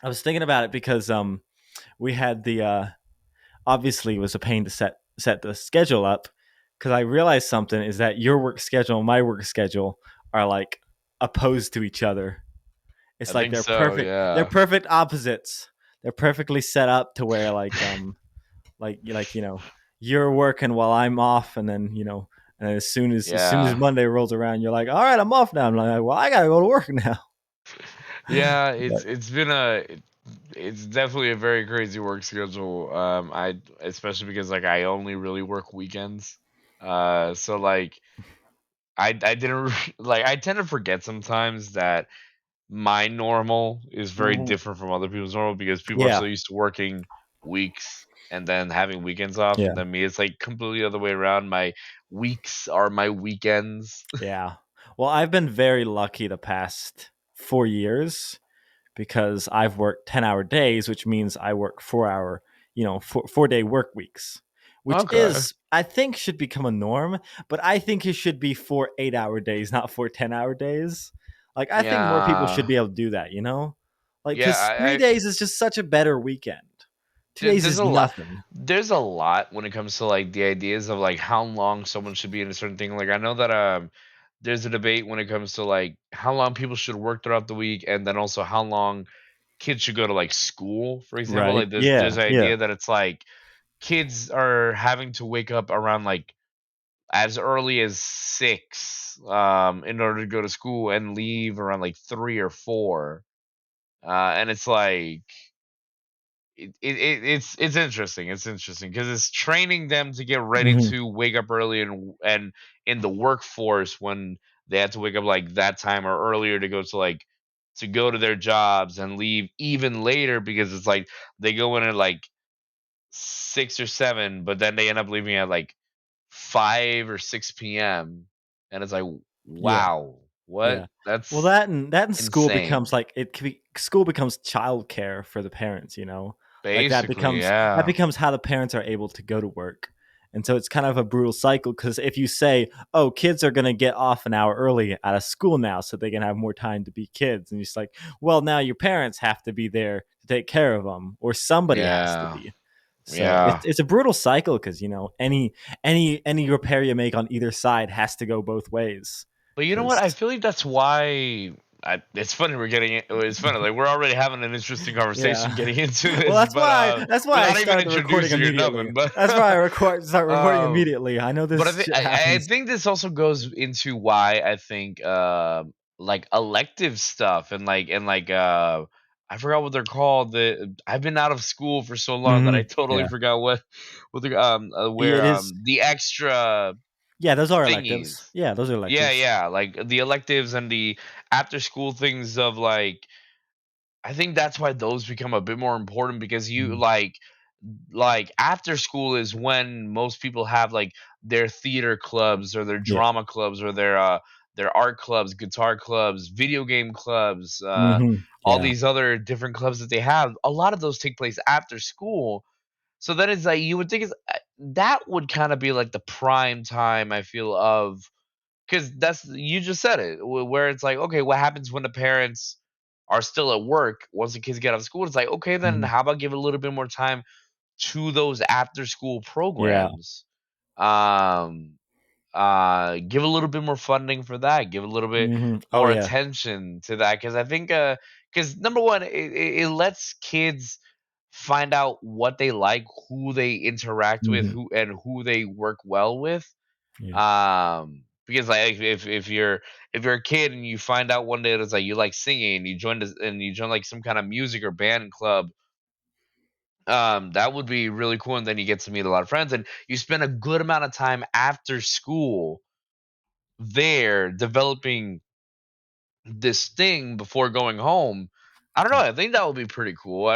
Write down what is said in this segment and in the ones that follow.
I was thinking about it because we had the obviously it was a pain to set the schedule up because I realized something is that your work schedule and my work schedule are like opposed to each other. It's I like think they're so. perfect. They're Yeah. perfect opposites. They're perfectly set up to where like you're working while I'm off, and then and as soon as Yeah. Monday rolls around, you're like, all right, I'm off now. I'm like, well, I gotta go to work now. Yeah, But it's definitely a very crazy work schedule. I especially because like I only really work weekends. So like I didn't like I tend to forget sometimes that my normal is very mhm. different from other people's normal because people are so Yeah, used to working weeks and then having weekends off, yeah, and then me it's like completely the other way around. My weeks are my weekends. yeah. Well, I've been very lucky the past 4 years because I've worked 10-hour days, which means I work 4 hour, 4 day work weeks, which Okay. is, I think, should become a norm. But I think it should be 4 8-hour days, not 4 10-hour days. Like, I think more people should Yeah. be able to do that, Like, Yeah, because three I days is just such a better weekend. 2 days there's is a lot. nothing. There's a lot when it comes to like the ideas of like how long someone should be in a certain thing. Like I know that there's a debate when it comes to like how long people should work throughout the week, and then also how long kids should go to like school, for example. Right? Like there's Yeah, an yeah. idea that it's like kids are having to wake up around like as early as 6 in order to go to school and leave around like 3 or 4. And it's like it's interesting. It's interesting because it's training them to get ready Mhm. to wake up early and in the workforce when they have to wake up like that time or earlier to go to like to go to their jobs and leave even later because it's like they go in at like 6 or 7, but then they end up leaving at like 5 or 6 p.m. And it's like, Yeah, wow, what? yeah. Well, That's that and school becomes insane. like school becomes childcare for the parents, like that Basically, becomes that yeah. becomes how the parents are able to go to work. And so it's kind of a brutal cycle because if you say, "Oh, kids are going to get off an hour early out of school now, so they can have more time to be kids," and it's like, "Well, now your parents have to be there to take care of them, or somebody has to Yeah. be." So Yeah. it's a brutal cycle because any repair you make on either side has to go both ways. But you know what? Because I feel like that's why it's funny we're getting it. It's funny, like we're already having an interesting conversation yeah. getting into Well, this, that's but why that's we're why I not even started the recording introducing or immediately. nothing. But That's why start recording um, immediately. I know but this shit I happens. think this also goes into why I think like elective stuff and I forgot what they're called. I've been out of school for so long that I totally Yeah. forgot what the It where is. the extra Yeah, those are electives. thingies. Yeah, those are Yeah, electives. yeah, like the electives and the after school things of like I think that's why those become a bit more important because you Mhm. like after school is when most people have like their theater clubs or their Yeah. drama clubs or their art clubs, guitar clubs, video game clubs, all Yeah. these other different clubs that they have. A lot of those take place after school. So then it's like you would think is that would kind of be like the prime time I feel of because that's you just said it where it's like okay what happens when the parents are still at work once the kids get out of school it's like okay then Mhm. how about give a little bit more time to those after school Yeah. programs um give a little bit more funding for that give a little bit Oh more yeah. attention to that because I think because number one it lets kids find out what they like who they interact with Mhm. who they work well with Yeah. because like if you're a kid and you find out one day that it's like you like singing and you join like some kind of music or band club, that would be really cool. And then you get to meet a lot of friends and you spend a good amount of time after school there developing this thing before going home. I don't know. I think that would be pretty cool.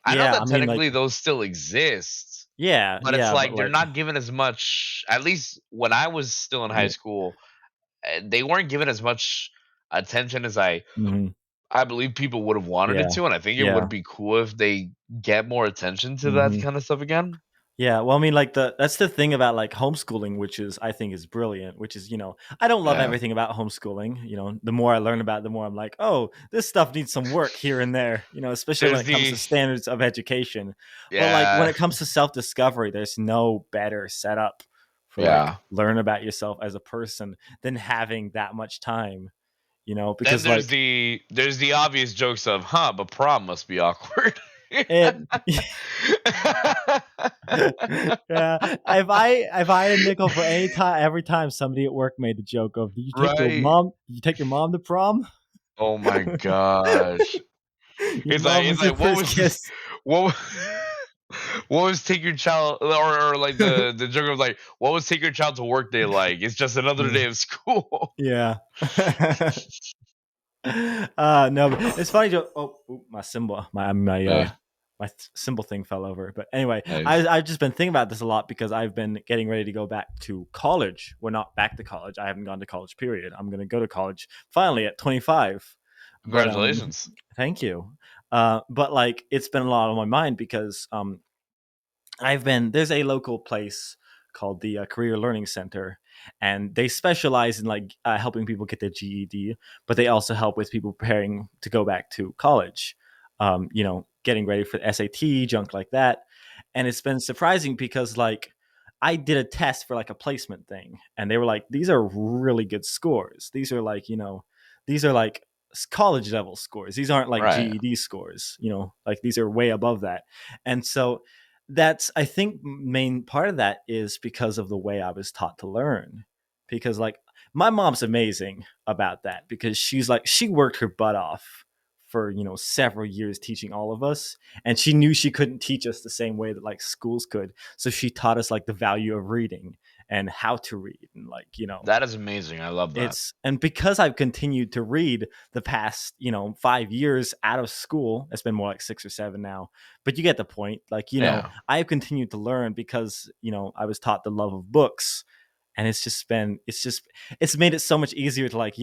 I know Yeah. I that mean, like, technically those still exist, yeah, but it's yeah, but like they're like, not given as much. At least when I was still in high yeah. school, they weren't given as much attention as Mhm. I believe people would have wanted Yeah. it to, and I think it Yeah. would be cool if they get more attention to that Mhm. kind of stuff again. Yeah, well, I mean, like that's the thing about like homeschooling, which is I think is brilliant. Which is, I don't love Yeah. everything about homeschooling. The more I learn about it, the more I'm like, oh, this stuff needs some work here and there. Especially when There's it comes the to standards of education. But like when yeah. it comes to self discovery, there's no better setup for like Yeah. learn about yourself as a person than having that much time. Then Because like there's the obvious jokes of, huh, but prom must be awkward. it. Yeah, if I had a nickel for any time, every time somebody at work made the joke of, Right. Did you take your mom to prom? Oh my gosh. Your mom It's was your like what first was this, kiss. what wa- what was take your child, or like the joke of like what was take your child to work day like? It's just another Yeah. day of school. Yeah. No, but it's funny. My symbol, Hey, my symbol thing fell over. But anyway, hey, I've just been thinking about this a lot because I've been getting ready to go back to college. We're not back to college. I haven't gone to college. Period. I'm going to go to college finally at 25. But congratulations. thank you. But like it's been a lot on my mind because there's a local place called the Career Learning Center, and they specialize in like helping people get their GED, but they also help with people preparing to go back to college, getting ready for the SAT, junk like that. And it's been surprising because like I did a test for like a placement thing, and they were like, these are really good scores. These are like college level scores. These aren't like Right. GED scores, like these are way above that. And so that's I think main part of that is because of the way I was taught to learn. Because like my mom's amazing about that because she worked her butt off for several years teaching all of us, and she knew she couldn't teach us the same way that like schools could, so she taught us like the value of reading and how to read, and like That is amazing. I love that. and because I've continued to read the past, 5 years out of school, it's been more like 6 or 7 now, but you get the point. Like, Yeah. I have continued to learn because, I was taught the love of books. And it's made it so much easier to like,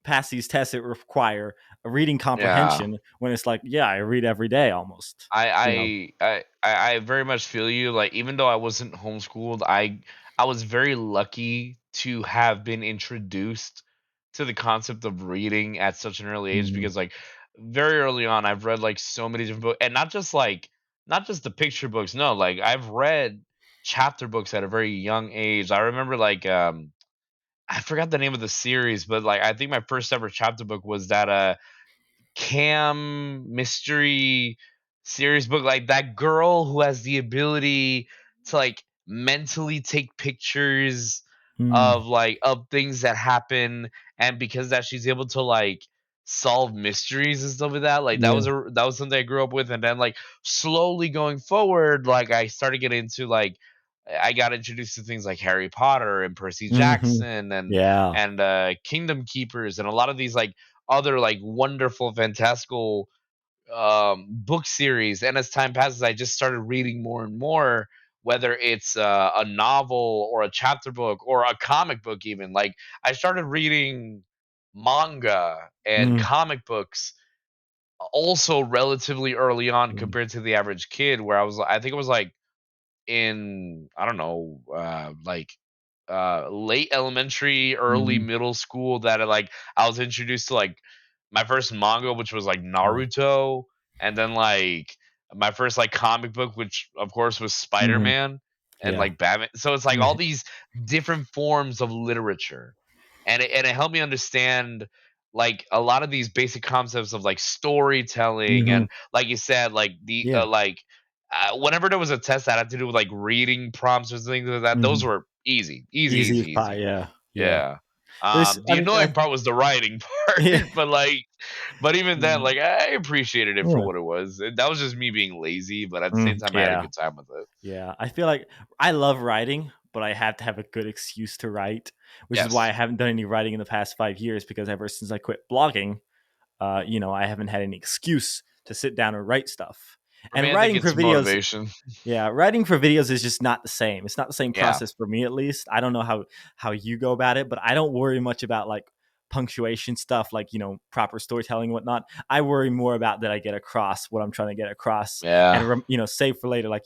pass these tests that require a reading Yeah. comprehension when it's like, yeah, I read every day almost, you know. I very much feel you. Like even though I wasn't homeschooled, I was very lucky to have been introduced to the concept of reading at such an early age Mhm. because like very early on I've read like so many different books, and not just the picture books. No, like I've read chapter books at a very young age. I remember like I forgot the name of the series, but like I think my first ever chapter book was that Cam mystery series book, like that girl who has the ability to like mentally take pictures Mm. of things that happen, and because that she's able to like solve mysteries and stuff like that. Like Yeah. that was something I grew up with, and then like slowly going forward, like I started getting into like I got introduced to things like Harry Potter and Percy Hmm. Jackson Yeah. and Kingdom Keepers and a lot of these like other like wonderful fantastical book series. And as time passes I just started reading more and more, whether it's a novel or a chapter book or a comic book. Even like I started reading manga and Mm. comic books also relatively early on Mm. compared to the average kid, where I think it was like in I don't know, like late elementary, early Mhm. middle school that I was introduced to like my first manga, which was like Yeah. Naruto, and then like my first like comic book, which of course was Spider Mhm. Man and Yeah. like Batman. So it's like all these different forms of literature, and it helped me understand like a lot of these basic concepts of like storytelling, Mhm. and like you said, like the Yeah. whenever there was a test that had to do with like reading prompts or things like that, those Mhm. were easy, easy, Easy easy, as pie, easy. yeah, yeah. Yeah. There's The I mean, annoying part was the writing yeah, part, but like, but even then, mm, like, I appreciated it for yeah, what it was. That was just me being lazy, but at the same time, I had a yeah, good time with it. yeah. I feel like I love writing, but I have to have a good excuse to write, which is why Yes. I haven't done any writing in the past 5 years because ever since I quit blogging, I haven't had any excuse to sit down and write stuff. For me, And I think writing for it's videos, motivation. yeah, writing for videos is just not the same. It's not the same Yeah. process for me, at least. I don't know how you go about it, but I don't worry much about like punctuation stuff, like, proper storytelling and whatnot. I worry more about that I get across what I'm trying to get across, Yeah. and save for later. Like,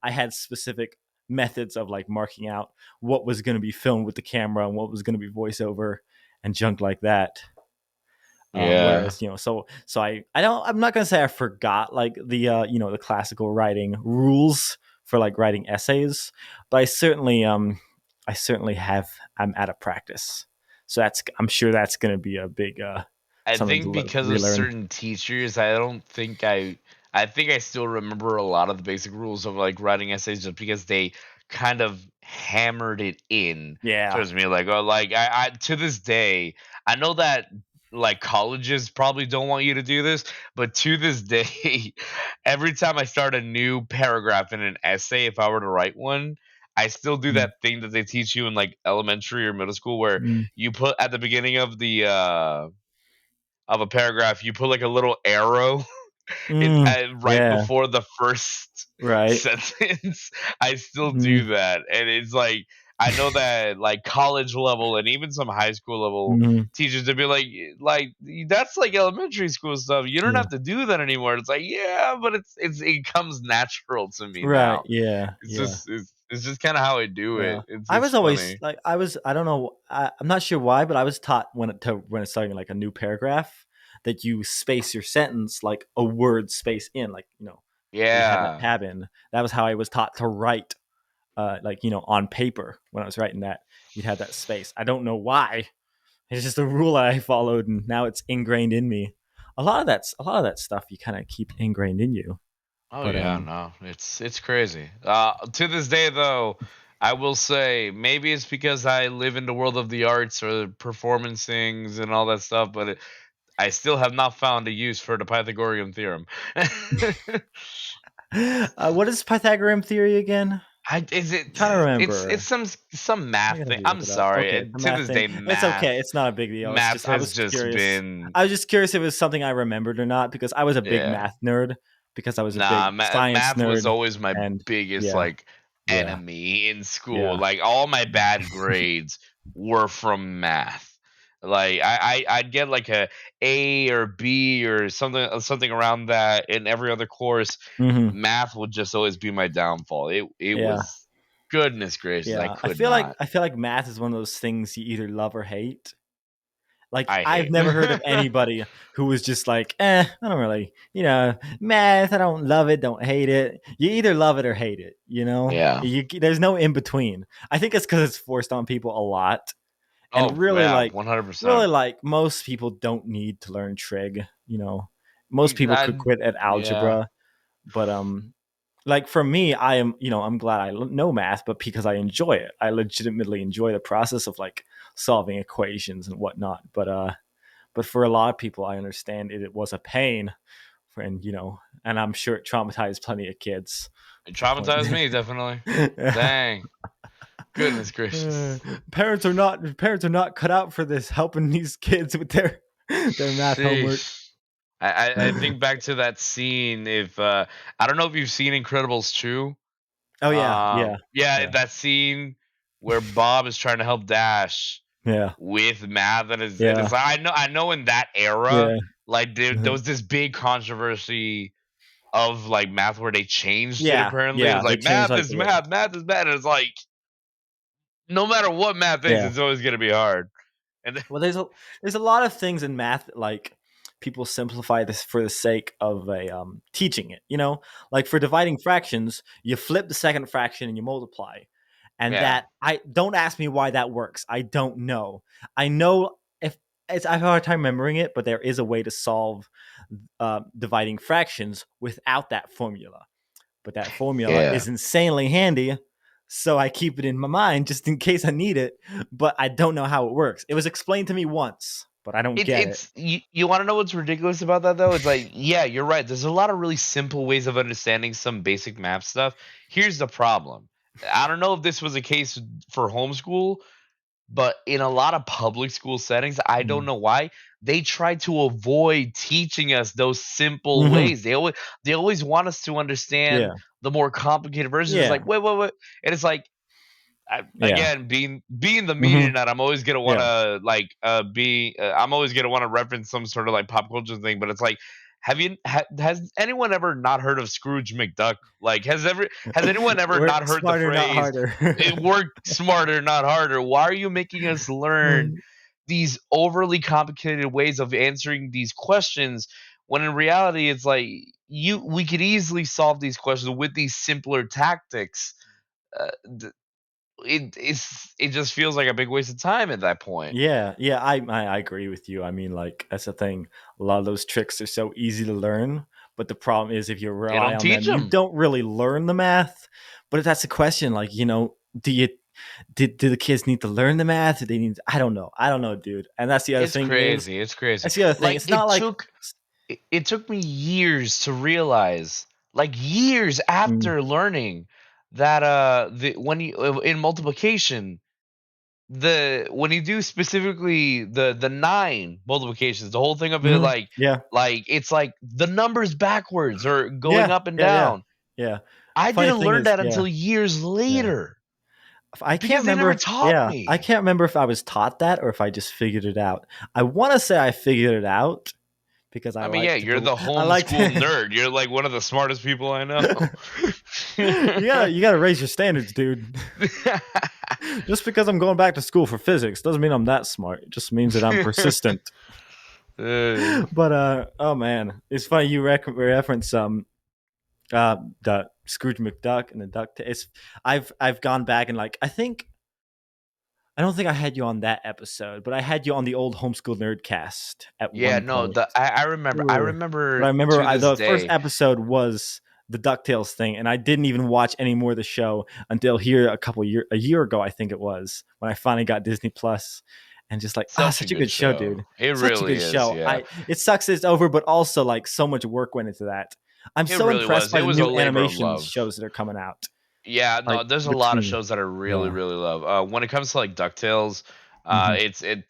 I had specific methods of like marking out what was going to be filmed with the camera and what was going to be voiceover and junk like that. Yeah. Whereas, I'm not gonna say I forgot like the classical writing rules for like writing essays, but I certainly have I'm out of practice. So I'm sure that's gonna be a big I something think to because of relearn. certain teachers, I don't think I think I still remember a lot of the basic rules of like writing essays just because they kind of hammered it in Yeah. towards me. Like, oh, like I to this day, I know that like colleges probably don't want you to do this, but to this day, every time I start a new paragraph in an essay, if I were to write one, I still do Mm. that thing that they teach you in like elementary or middle school where Mm. you put at the beginning of a paragraph, you put like a little arrow in Mm. right Yeah. before the first Right. sentence. I still Mm. do that, and it's like I know that like college level and even some high school level Mm. teachers to be like that's like elementary school stuff. You don't Yeah. have to do that anymore. It's like yeah, but it comes natural to me Right. now. Yeah. It's Yeah. just it's just kind of how I do Yeah. it. I It's was always funny. like I don't know, I'm not sure why, but I was taught when it's starting like a new paragraph that you space your sentence like a word space in, like, that you have that Yeah. tab in. That was how I was taught to write, like, on paper when I was writing that. You'd have that space. I don't know why. It's just a rule that I followed, and now it's ingrained in me. A lot of that stuff you kind of keep ingrained in you. Oh But yeah, no, it's crazy. To this day, though, I will say maybe it's because I live in the world of the arts or performance things and all that stuff, but I still have not found a use for the Pythagorean theorem. what is Pythagorean theory again? Is I'm it? trying to It's remember. some I'm math gonna thing. have to I'm look it up. sorry. Okay, the To math this thing. day, It's okay. It's not a big deal. It's math just I has was just curious. been I was just curious if it was something I remembered or not because I was a big yeah. math nerd because I was a Nah, big science math was nerd, always my and biggest yeah, like yeah, enemy in school. yeah. Like all my bad grades were from math. Like I'd get like a A or B or something around that in every other course. Hmm. Math would just always be my downfall. It Yeah, was goodness gracious, I yeah. could not. I feel like math is one of those things you either love or hate. Like I I've hate. never heard of anybody who was just like, I don't really, math. I don't love it, don't hate it. You either love it or hate it. Yeah. There's no in between. I think it's because it's forced on people a lot, Oh and really, yeah, like, 100%. most people don't need to learn trig. Most people could quit at Yeah. algebra, but like for me, I'm glad I know math, but because I enjoy it, I legitimately enjoy the process of like solving equations and whatnot. But for a lot of people, I understand it was a pain, and I'm sure it traumatized plenty of kids. It To the point. traumatized me definitely. Dang. Goodness gracious. Parents are not cut out for this, helping these kids with their math homework. Sheesh. I think back to that scene if I don't know if you've seen Incredibles 2. Oh yeah, yeah, Yeah, yeah, that scene where Bob is trying to help Dash yeah, with math and yeah, it's like I know in that era yeah, like there mhm. was this big controversy of like math where they changed it Yeah, apparently. It yeah. was They like changed math like is the way. math is math. And it's like no matter what math is, Yeah. it's always gonna be hard. And Well, there's a lot of things in math that, like, people simplify this for the sake of a teaching it. Like for dividing fractions, you flip the second fraction and you multiply, and yeah. that I don't ask me why that works. I don't know. I know if I have a hard time remembering it, but there is a way to solve dividing fractions without that formula. But that formula Yeah. is insanely handy. So I keep it in my mind just in case I need it, but I don't know how it works. It was explained to me once, but I don't get it. It's you want to know what's ridiculous about that though? It's like, yeah, you're right. There's a lot of really simple ways of understanding some basic math stuff. Here's the problem. I don't know if this was a case for homeschool, but in a lot of public school settings, I don't Mm. know why they try to avoid teaching us those simple Hmm. ways. They always want us to understand Yeah, the more complicated versions. It's yeah, like, wait, and it's like Yeah. Again, being the media Hmm. nut, I'm always gonna want Yeah. to like be. I'm always gonna want to reference some sort of like pop culture thing. But it's like, has anyone ever not heard of Scrooge McDuck? Like, has anyone ever not Work heard the smarter, not phrase harder. "It work smarter, not harder"? Why are you making us learn these overly complicated ways of answering these questions when in reality it's like we could easily solve these questions with these simpler tactics. Uh, it just feels like a big waste of time at that point. Yeah, yeah, I agree with you. I mean, like that's the thing. A lot of those tricks are so easy to learn, but the problem is if you They rely don't on teach them, you them. don't really learn the math. But if that's the question, like do you do the kids need to learn the math? Do they need? I don't know. I don't know, dude. And that's the other It's thing is crazy. It's crazy. that's the other thing. Like It's not like it took me years to realize, like years mm, after learning that when you in multiplication, the when you do specifically the nine multiplications, the whole thing of it, mhm, yeah, like it's like the numbers backwards or going yeah, up and yeah, yeah, down. yeah. I Funny didn't thing learn is, that yeah, until years yeah. later I can't because they remember never if taught yeah, I me. can't remember if I was taught that or if I just figured it out. I want to say I figured it out because I mean, yeah, you're the I like homeschool to nerd. You're like one of the smartest people I know. you gotta raise your standards, dude. Just because I'm going back to school for physics doesn't mean I'm that smart. It just means that I'm persistent. Uh, But oh man, it's funny you reference the Scrooge McDuck and the duck. It's I've gone back and like I don't think I had you on that episode, but I had you on the old Homeschool Nerdcast at yeah, one no, point. I remember. I But I remember remember to this the first day. episode was the DuckTales thing, and I didn't even watch any more of the show until here a year ago, I think it was, when I finally got Disney Plus, and just like, Such a such a good good show, show. dude, It such a really good is. show. Yeah, It sucks that it's over, but also like so much work went into that. I'm it so really impressed was. by It the was a new labor of animation love. shows that are coming out, Yeah, like no, there's a lot of between shows that I really, yeah. really love. When it comes to like Ducktales, Hmm.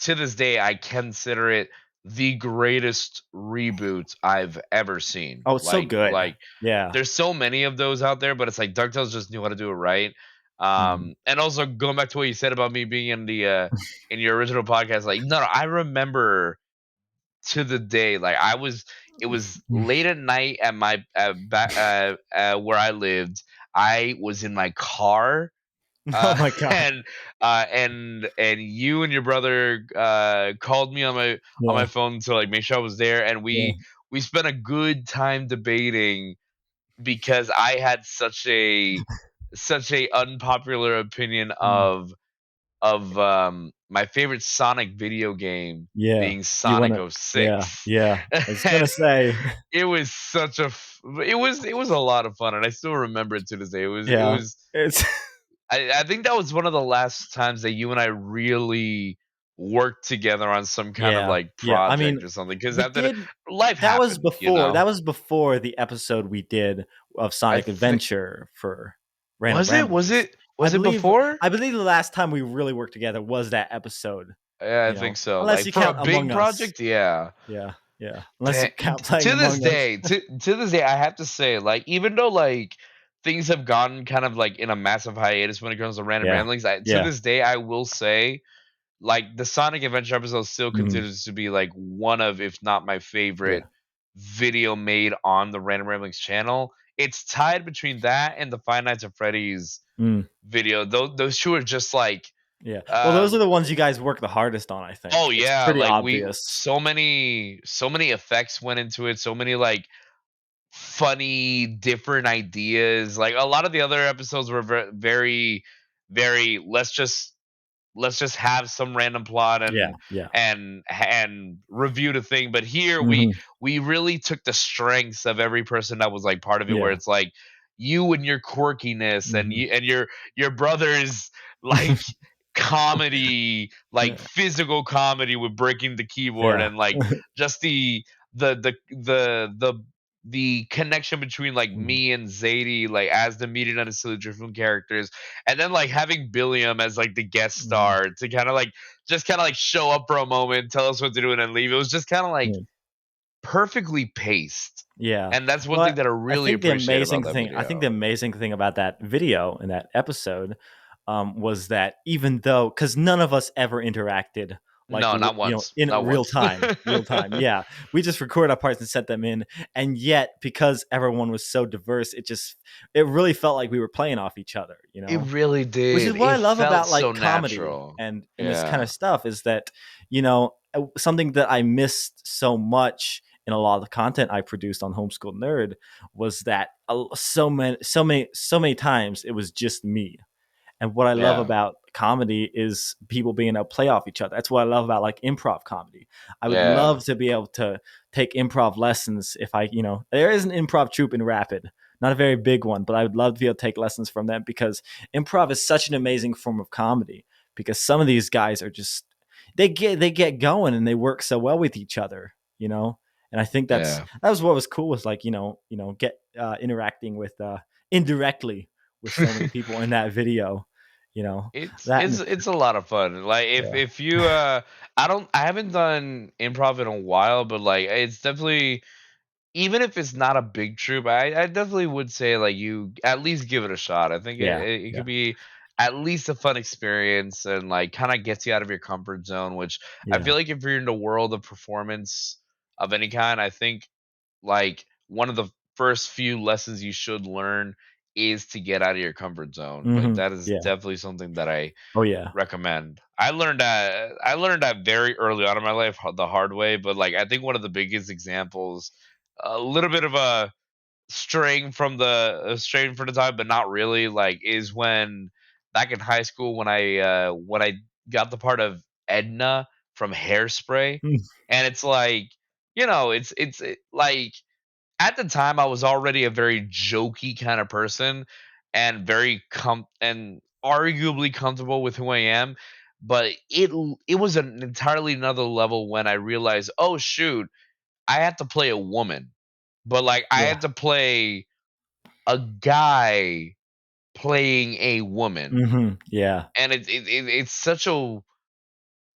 to this day I consider it the greatest reboot I've ever seen. Oh, it's so good. Like Yeah. there's so many of those out there, but it's like Ducktales just knew how to do it right. Mhm. And also going back to what you said about me being in your original podcast, like no, I remember to the day, like it was late at night at my where I lived. I was in my car Oh my god. and and you and your brother called me on Yeah. my phone to like make sure I was there, and Yeah. we spent a good time debating because I had such a unpopular opinion Mm. of my favorite Sonic video game Yeah. being You Sonic wanna yeah, '06. yeah. I was gonna And say, it was such a it was a lot of fun, and I still remember it to this day. It yeah. was It's I think that was one of the last times that you and I really worked together on some kind of yeah, like yeah. I project mean, or something. Because we after did life happened, you know. that was before the episode we did of I Sonic think Adventure for Random Ramblers. was it before? I believe the last time we really worked together was that episode, Yeah, I think so. unless Like you for a count big Among Us. project, yeah. Yeah, yeah. Unless you Dang, count playing Among Us. to this day, I have to say, like, even though like things have gone kind of like in a massive hiatus when it comes to random Yeah, ramblings, to yeah, this day, I will say, like, the Sonic Adventure episode still mhm, continues to be like one of, if not my yeah, favorite video made on the Random Ramblings channel. It's tied between that and the Five Nights at Freddy's mm, video. Those two are just like, yeah. Well, those are um, the ones you guys work the hardest on. I oh think it's yeah, pretty like we obvious. so many effects went into it, so many like funny different ideas. Like a lot of the other episodes were very very let's just have some random plot Yeah, yeah. and review the thing. But here Hmm. we really took the strengths of every person that was like part of it, where Yeah. it's like you and your quirkiness and Mhm. you and your brother's like comedy, like Yeah, physical comedy with breaking the keyboard, yeah. and like just the the connection between like Mhm, me and Zadie, like as the meeting and silly different characters, and then like having Billiam as like the guest mhm. star to kind of like just kind of like show up for a moment, tell us what to do, and then leave. It was just kind of like Yeah. perfectly paced, Yeah. and that's one Well, thing that I really appreciate about that I think the video. amazing thing about that video and that episode was that even though, because none of us ever interacted like No, not once. in Not real once. time, yeah, we just record our parts and set them in, and yet because everyone was so diverse, it really felt like we were playing off each other, It really which is did. what I It love felt about so like comedy natural. and this kind Yeah. of stuff is that something that I missed so much in a lot of the content I produced on Homeschooled Nerd was that so many times it was just me. And what I love Yeah. about comedy is people being able to play off each other. That's what I love about like improv comedy. I would Yeah. love to be able to take improv lessons if there is an improv troupe in Rapid, not a very big one, but I would love to be able to take lessons from them because improv is such an amazing form of comedy because some of these guys are just they get going and they work so well with each other. And I think that Yeah. was what was cool was like, get interacting with indirectly with so many people in that video, you know It's that it's it's a lot of fun. Like yeah, if you I haven't done improv in a while, but like it's definitely, even if it's not a big troop, I definitely would say like you at least give it a shot. I think yeah, it yeah, could be at least a fun experience and like kind of gets you out of your comfort zone, which I yeah, feel like if you're in the world of performance of any kind, I think like one of the first few lessons you should learn is to get out of your comfort zone. Like that is yeah, definitely something that I oh yeah, recommend. I learned that very early on in my life the hard way, but like I think one of the biggest examples, a little bit of a straying from the time, but not really, like is when back in high school when I got the part of Edna from Hairspray, mm, and it's like, like at the time I was already a very jokey kind of person and and arguably comfortable with who I am, but it was an entirely another level when I realized, oh shoot, I have to play a woman, but like I yeah, had to play a guy playing a woman, yeah, and it's such a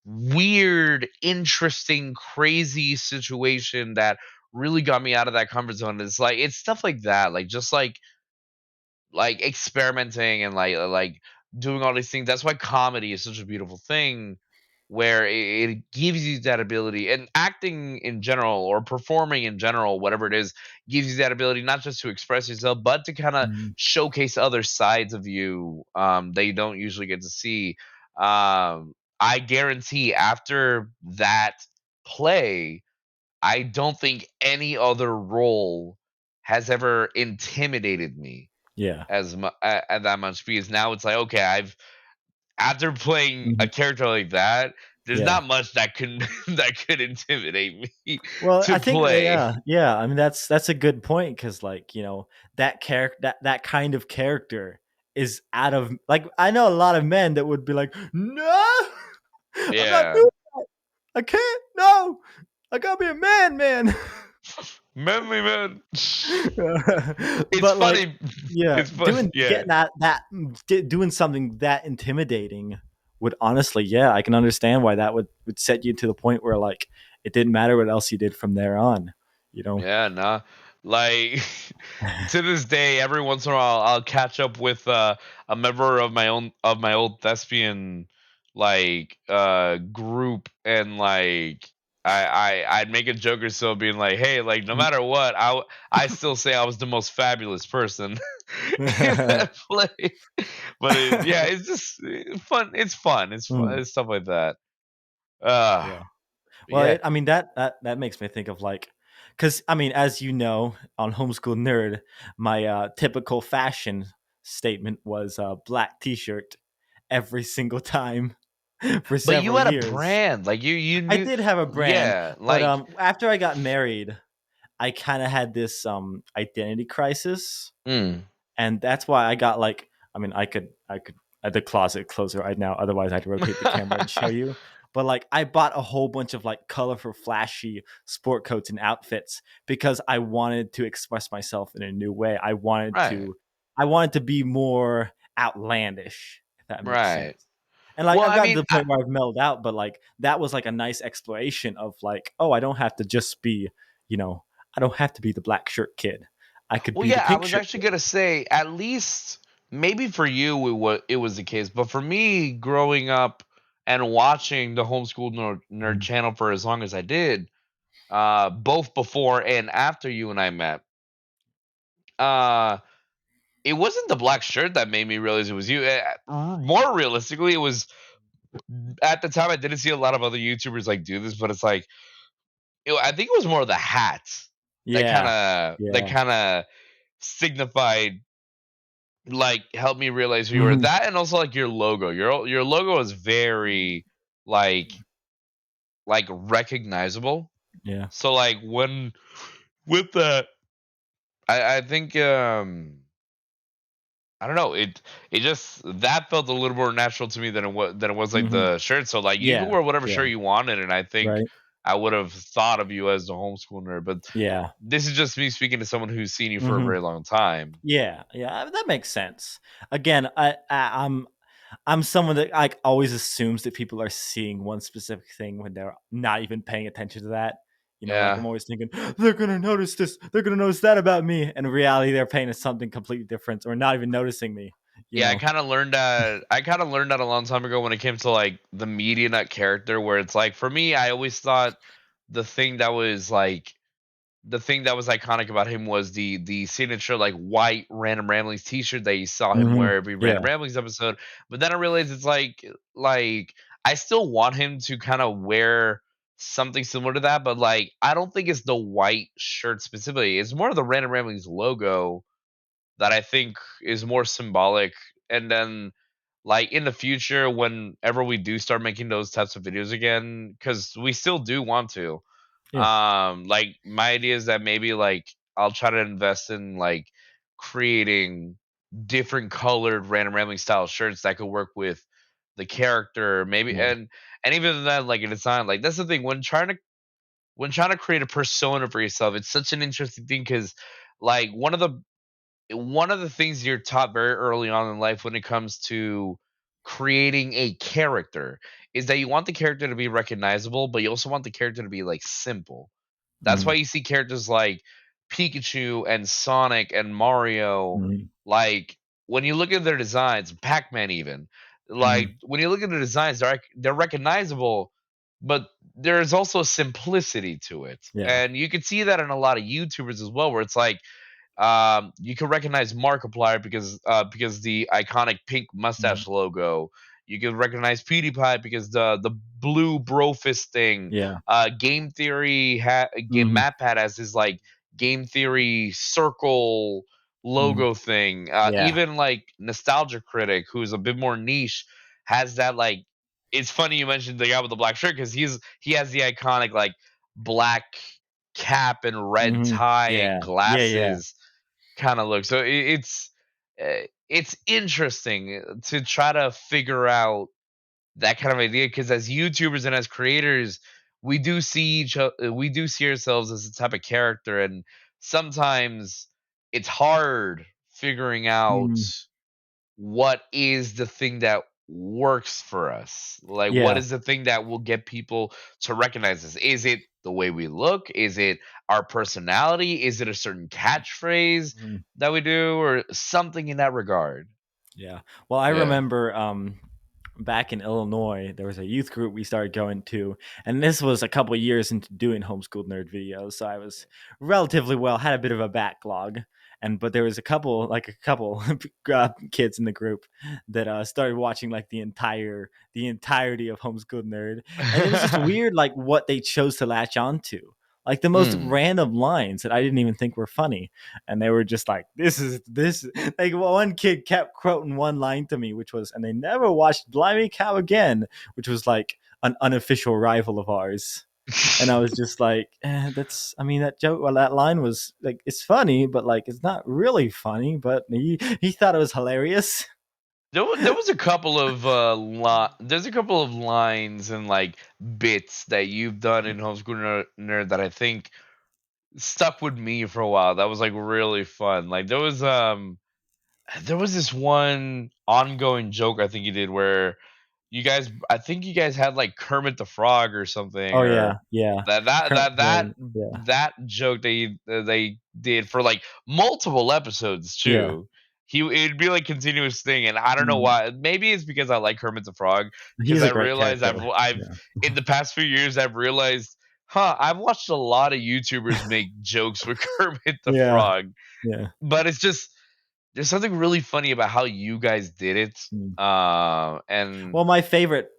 weird, interesting, crazy situation that really got me out of that comfort zone. It's like it's stuff like that, like just like experimenting and like doing all these things. That's why comedy is such a beautiful thing, where it gives you that ability, and acting in general or performing in general, whatever it is, gives you that ability not just to express yourself, but to kind of mhm, showcase other sides of you that you don't usually get to see. I guarantee after that play, I don't think any other role has ever intimidated me yeah, at that much, because now it's like, okay, I've after playing a mhm, character like that, there's yeah. not much that could that could intimidate me Well, to I think play. yeah. I mean, that's a good point because, like, that character, that kind of character is out of like I know a lot of men that would be like, no, I'm not Yeah. doing. I can't. No, I gotta be a man, man. Manly man. It's But like, funny. yeah, It's fun. Yeah. getting doing something that intimidating would honestly, yeah, I can understand why that would set you to the point where like it didn't matter what else you did from there on. You know. Yeah, nah. Like to this day, every once in a while, I'll catch up with a member of my old thespian group, and like I'd make a joke or so, being like, "Hey, like no matter what, I still say I was the most fabulous person in that play." But yeah, it's just fun. It's fun. It's fun. Mm, It's stuff like that. Uh, yeah. Well, yeah. I mean that makes me think of like, because I mean, as you know, on Homeschool Nerd, my typical fashion statement was black T-shirt every single time for But you several had a years. brand, like you I knew. did have a brand, Yeah, but like. after I got married, I kind of had this identity crisis, Mm. and that's why I got like, I mean, I could the closet closer right now, otherwise I'd rotate the camera and show you. But like I bought a whole bunch of like colorful flashy sport coats and outfits because I wanted to express myself in a new way. Right, I wanted to be more outlandish, if that makes sense. right. And like Well, I've I gotten to mean, the point where I've mellowed out, but like that was like a nice exploration of like, oh, I don't have to just be, you know, I don't have to be the black shirt kid. I could well, be the yeah, I pink was shirt actually kid. gonna say, at least maybe for you it was the case, but for me, growing up and watching the Homeschooled Nerd Mhm. channel for as long as I did, both before and after you and I met, uh, it wasn't the black shirt that made me realize it was you. More realistically, it was at the time I didn't see a lot of other YouTubers like do this, but it's like I think it was more of the hats that kind Yeah, of that yeah, kind of signified, like, helped me realize who you were. hmm That and also like your logo. Your logo is very like recognizable. yeah, So like when with that, I think I don't know. It just that felt a little more natural to me than it was like hmm the shirt. So like you could yeah, wear whatever yeah, shirt you wanted, and I think right, I would have thought of you as the homeschool nerd. But yeah, this is just me speaking to someone who's seen you for a hmm very long time. yeah, yeah. That makes sense. Again, I'm someone that like always assumes that people are seeing one specific thing when they're not even paying attention to that. You know, like Yeah. I'm always thinking they're gonna notice this, they're gonna notice that about me, and in reality, they're paying something completely different or not even noticing me. You Yeah, I know. kind of learned that. I kind of learned that a long time ago when it came to like the media nut character, where it's like for me, I always thought the thing that was like the thing that was iconic about him was the signature like white Random Ramblings T-shirt that you saw him wear every Yeah. Random Ramblings episode. But then I realized it's like I still want him to kind of wear something similar to that, but like I don't think it's the white shirt specifically. It's more of the Random Ramblings logo that I think is more symbolic. And then, like in the future, whenever we do start making those types of videos again, because we still do want to, Yeah. like my idea is that maybe like I'll try to invest in like creating different colored random rambling style shirts that could work with the character, maybe. Yeah. And even then, like in design, like that's the thing when trying to create a persona for yourself, it's such an interesting thing because like one of the things you're taught very early on in life when it comes to creating a character is that you want the character to be recognizable, but you also want the character to be like simple. That's why Mhm. you see characters like Pikachu and Sonic and Mario. Mhm. Like when you look at their designs, Pac-Man even. Like Mhm. when you look at the designs, they're recognizable, but there's also simplicity to it. Yeah. And you can see that in a lot of YouTubers as well, where it's like you can recognize Markiplier because the iconic pink Mhm. mustache logo. You can recognize PewDiePie because the blue brofist thing. Yeah. Game Mhm. MatPat has his like Game Theory circle Mhm. logo thing. Yeah. Even like Nostalgia Critic, who's a bit more niche, has that like. It's funny you mentioned the guy with the black shirt because he has the iconic like black cap and red Mhm. tie and Yeah. Yeah, yeah. glasses kind of look. So it's interesting to try to figure out that kind of idea because as YouTubers and as creators, we do see ourselves as a type of character, and sometimes it's hard figuring out Mhm. what is the thing that works for us? Like, what Yeah. is the thing that will get people to recognize us? Is it the way we look? Is it our personality? Is it a certain catchphrase Mhm. that we do, or something in that regard? Yeah. Well, I Yeah. remember back in Illinois, there was a youth group we started going to, and this was a couple of years into doing homeschooled nerd videos, so I was relatively well, had a bit of a backlog. And but there was a couple kids in the group that started watching like the entirety of homeschooled nerd, and it was just weird like what they chose to latch on to, like the most Mm. random lines that I didn't even think were funny, and they were just like, this like one kid kept quoting one line to me, which was, and they never watched Blimey Cow again, which was like an unofficial rival of ours. And I was just like, that's, I mean, that joke, well, that line was like, it's funny, but like, it's not really funny, but he thought it was hilarious. There was a couple of there's a couple of lines and like bits that you've done in Homeschool Nerd that I think stuck with me for a while. That was like really fun. Like there was this one ongoing joke I think you did where I think you guys had like Kermit the Frog or something, Oh, yeah, or yeah. that Yeah. that joke they did for like multiple episodes Yeah. too. it'd be like continuous thing, and I don't know Mm. why. Maybe it's because I like Kermit the Frog, because He's a I great realized character. I've Yeah. in the past few years I've realized, I've watched a lot of YouTubers make jokes with Kermit the Yeah. Frog, Yeah. but it's just there's something really funny about how you guys did it. Mm. And Well, my favorite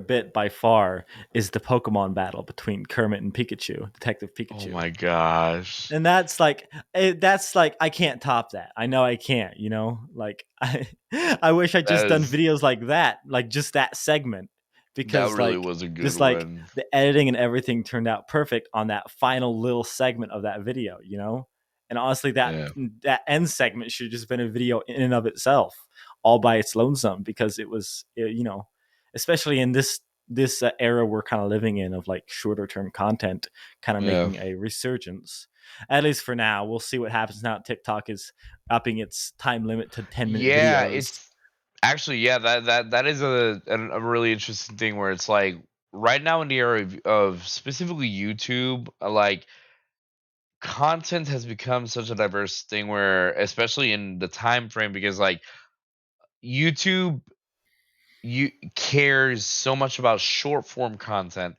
bit by far is the Pokemon battle between Kermit and Pikachu, Detective oh Pikachu. my gosh, And that's like I can't top that. I know I can't, like I wish I that just done is videos like that, like just that segment, that because really like was a good just like one. the editing and everything turned out perfect on that final little segment of that video. And honestly, that Yeah, that end segment should have just been a video in and of itself, all by its lonesome, because it was, especially in this era we're kind of living in, of like shorter term content kind of yeah. making a resurgence, at least for now. We'll see what happens now. TikTok is upping its time limit to 10-minute Yeah, videos. it's actually, yeah, that is a really interesting thing where it's like right now in the era of specifically YouTube, like content has become such a diverse thing where especially in the time frame, because like YouTube you cares so much about short form content,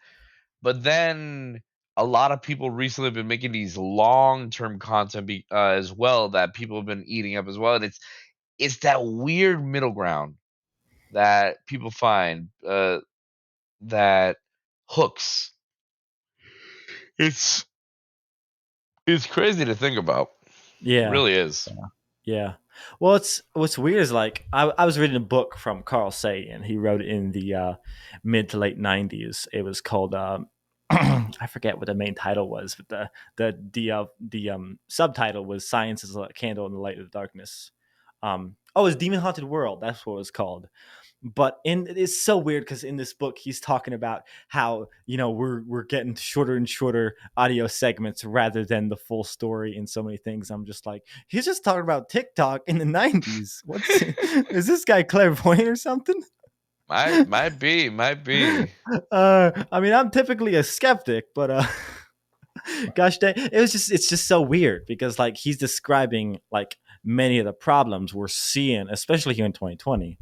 but then a lot of people recently have been making these long term content as well that people have been eating up as well, and it's that weird middle ground that people find that hooks. It's it's crazy to think about. It Yeah. really is. Yeah. Well, it's what's weird is, like, I was reading a book from Carl Sagan. He wrote it in the mid to late '90s. It was called I forget what the main title was, but the subtitle was "Science is a Candle in the Light of the Darkness." Oh, it's Demon Haunted World. That's what it was called. But it's so weird, because in this book he's talking about how, we're getting shorter and shorter audio segments rather than the full story in so many things. I'm just like, he's just talking about TikTok in the '90s. What's is this guy clairvoyant or something? Might be. I mean, I'm typically a skeptic, but gosh dang, it's just so weird, because like he's describing like many of the problems we're seeing, especially here in 2020.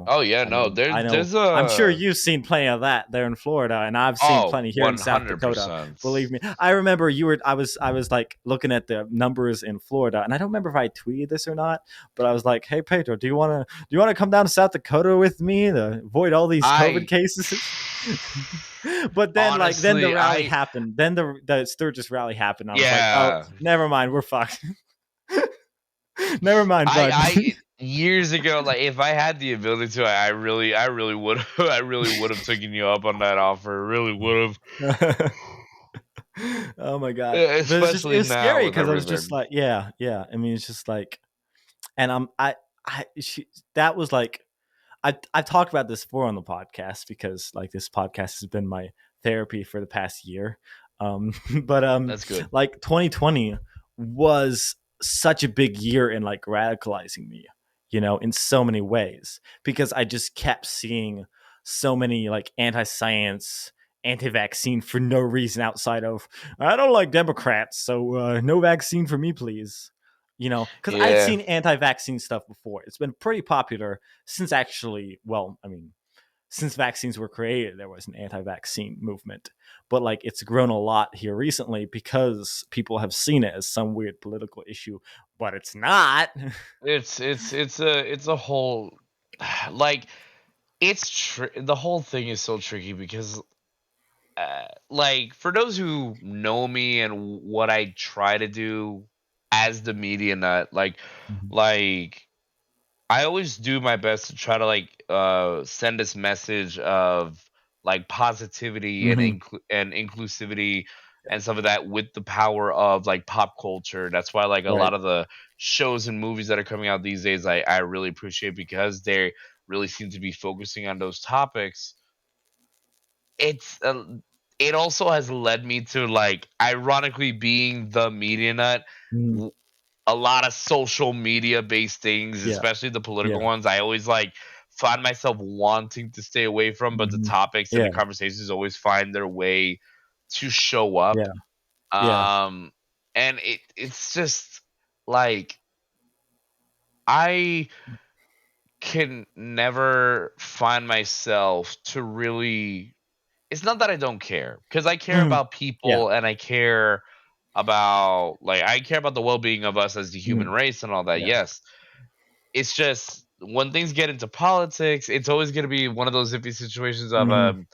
Oh yeah, I no. mean, I know, There's I'm sure a you've seen plenty of that there in Florida, and I've seen oh plenty here in South Dakota. 100%. Believe me, I remember I was like looking at the numbers in Florida, and I don't remember if I tweeted this or not, but I was like, "Hey Pedro, do you want to come down to South Dakota with me to avoid all these COVID I cases?" But then the honestly rally I happened. Then the Sturgis rally happened. I was like, oh, yeah. never mind, we're fucked. Never mind, bud. I years ago, like if I had the ability to, I really would I really would have taken you up on that offer. Really would have. Oh my god. But it Especially was now scary, with because I was just everything. like, yeah, yeah. I mean, it's just like, and that was like, I've talked about this before on the podcast, because like this podcast has been my therapy for the past year. But That's good. like 2020 was such a big year in like radicalizing me, in so many ways, because I just kept seeing so many like anti-science, anti-vaccine for no reason outside of, I don't like Democrats, so no vaccine for me, please. Because I'd Yeah. seen anti-vaccine stuff before. It's been pretty popular since, actually, well, I mean, since vaccines were created, there was an anti-vaccine movement. But like, it's grown a lot here recently, because people have seen it as some weird political issue, but it's not. It's a whole like the whole thing is so tricky because like for those who know me and what I try to do as the media nut, like I always do my best to try to like send this message of like positivity and Hmm. and inclusivity and stuff like that with the power of like pop culture. That's why like a Right. lot of the shows and movies that are coming out these days I really appreciate because they really seem to be focusing on those topics. It's it also has led me to like ironically being the media nut, Mhm. a lot of social media based things, Yeah. especially the political Yeah. ones, I always like find myself wanting to stay away from, but the Hmm. topics and the Yeah. conversations always find their way to show up. Yeah. Yeah. Um, and it's just like I can never find myself to really. It's not that I don't care, because I care Mhm. about Yeah. people, and I care about, like, I care about the well-being of us as the human Mhm. race and all that. Yeah. Yes, it's just when things get into politics, it's always going to be one of those iffy situations of Mhm.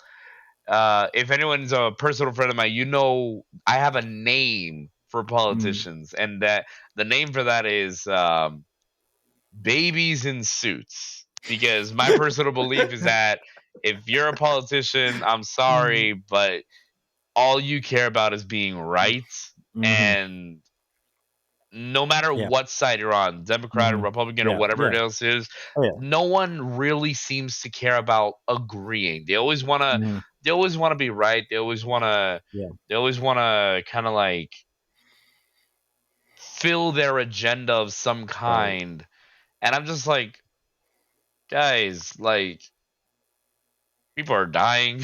if anyone's a personal friend of mine, I have a name for Mhm. politicians, and that the name for that is babies in suits. Because my personal belief is that if you're a politician, I'm Mhm. sorry, but all you care about is being right, Mhm. and no matter Yeah. what side you're on, Democrat or Mhm. Republican or Yeah. whatever it Yeah. else is, Oh, yeah. no one really seems to care about agreeing. Mhm. They always wanna be right. Yeah. They always wanna kinda like fill their agenda of some Right. kind. And I'm just like, guys, like, people are dying.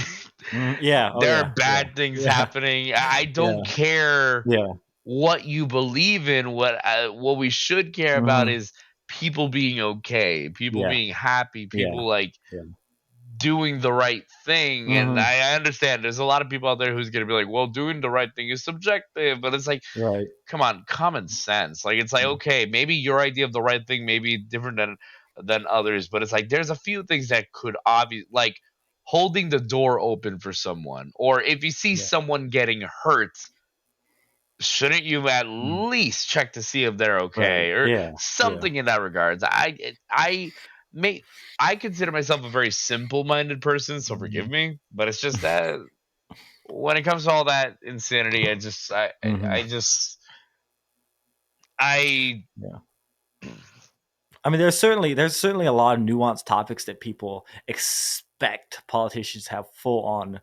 Yeah. Oh, There are yeah. Yeah. bad things Yeah. happening. I don't Yeah. care Yeah. what you believe in. What we should care about Mhm. is people being okay, people Yeah. being happy, Yeah. people like Yeah. doing the right thing. And Mhm. I understand there's a lot of people out there who's gonna be like, well, doing the right thing is subjective, but it's like, Right. come on, common sense. Like, it's like, okay, maybe your idea of the right thing may be different than others, but it's like there's a few things that could obvious, like holding the door open for someone, or if you see Yeah. someone getting hurt, shouldn't you at Mhm. least check to see if they're Right. okay, or Yeah. Yeah. something in that regards? May I consider myself a very simple-minded person, so forgive Mhm. me, but it's just that when it comes to all that insanity, Mhm. I just I Yeah. I mean, there's certainly a lot of nuanced topics that people expect politicians to have full on,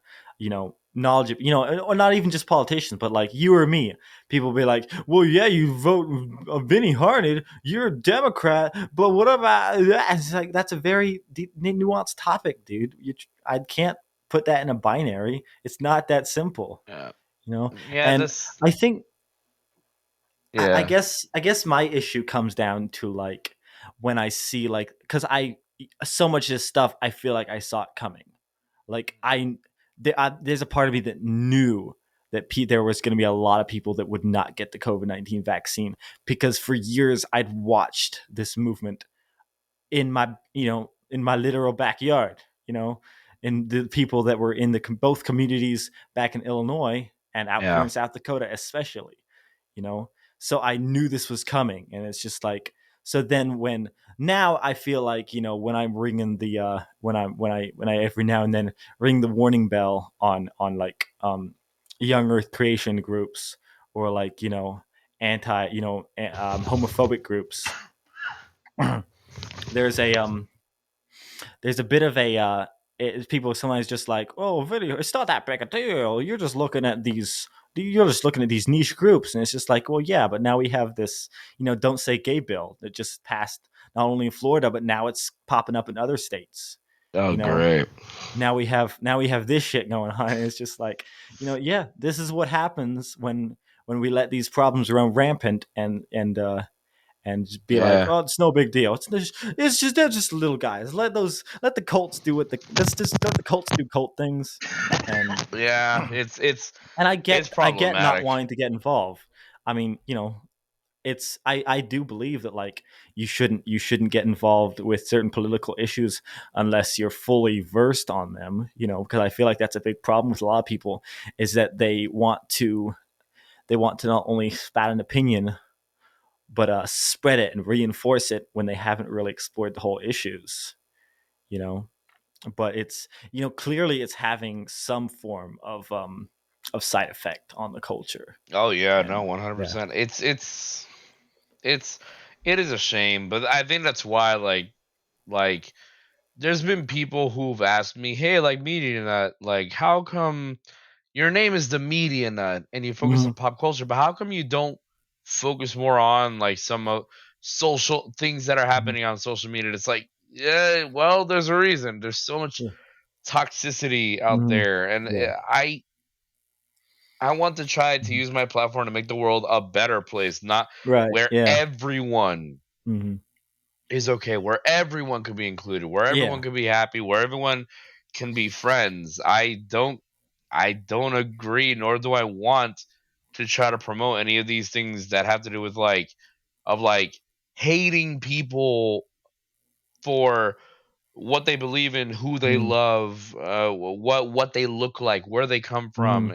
knowledge of, or not even just politicians, but like you or me. People be like, "Well, yeah, you vote Vinnie Harned, you're a Democrat, but what about that?" It's like that's a very nuanced topic, dude. I can't put that in a binary. It's not that simple, yeah, you know. yeah, And this I think I yeah, guess my issue comes down to like when I see like because I so much of this stuff I feel like I saw it coming. Like there's a part of me that knew that there was going to be a lot of people that would not get the COVID-19 vaccine because for years I'd watched this movement in my literal backyard, and the people that were in the both communities back in Illinois and out here yeah. in South Dakota especially, you know so I knew this was coming, and it's just like, so then when now I feel like, when I'm ringing the when I every now and then ring the warning bell on like young earth creation groups, or like, anti homophobic groups. there's a there's a bit of a people sometimes just like, oh, video, it's not that big a deal, you're just looking at these niche groups, and it's just like, well, yeah, but now we have this, don't say gay bill that just passed not only in Florida, but now it's popping up in other states. Oh, you know great. now we have this shit going on, and it's just like, yeah, this is what happens when we let these problems run rampant, and just be like, Yeah, oh, it's no big deal. It's just they're just little guys. Let the Colts do what the let's just let the Colts do Colt things, and yeah. and I It's get not problematic. wanting to get involved. I mean, I do believe that like you shouldn't get involved with certain political issues unless you're fully versed on them. Because I feel like that's a big problem with a lot of people, is that they want to not only spat an opinion, but spread it and reinforce it when they haven't really explored the whole issues. You know, but it's clearly it's having some form of side effect on the culture, Oh yeah, no, and one hundred yeah. percent. It's it is a shame, but I think that's why like there's been people who've asked me, hey, like Media Nut, like how come your name is the Media Nut and you focus Mhm. on pop culture, but how come you don't focus more on like some social things that are Mhm. happening on social media? It's like, yeah, well, there's a reason. There's so much Yeah. toxicity out Mhm. there, and Yeah. I want to try to Mhm. use my platform to make the world a better place, not Right. where Yeah. everyone Mhm. is okay, where everyone can be included, where everyone Yeah. can be happy, where everyone can be friends. I don't agree, nor do I want to try to promote any of these things that have to do with like hating people for what they believe in, who they Mm, love, what they look like, where they come from. mm,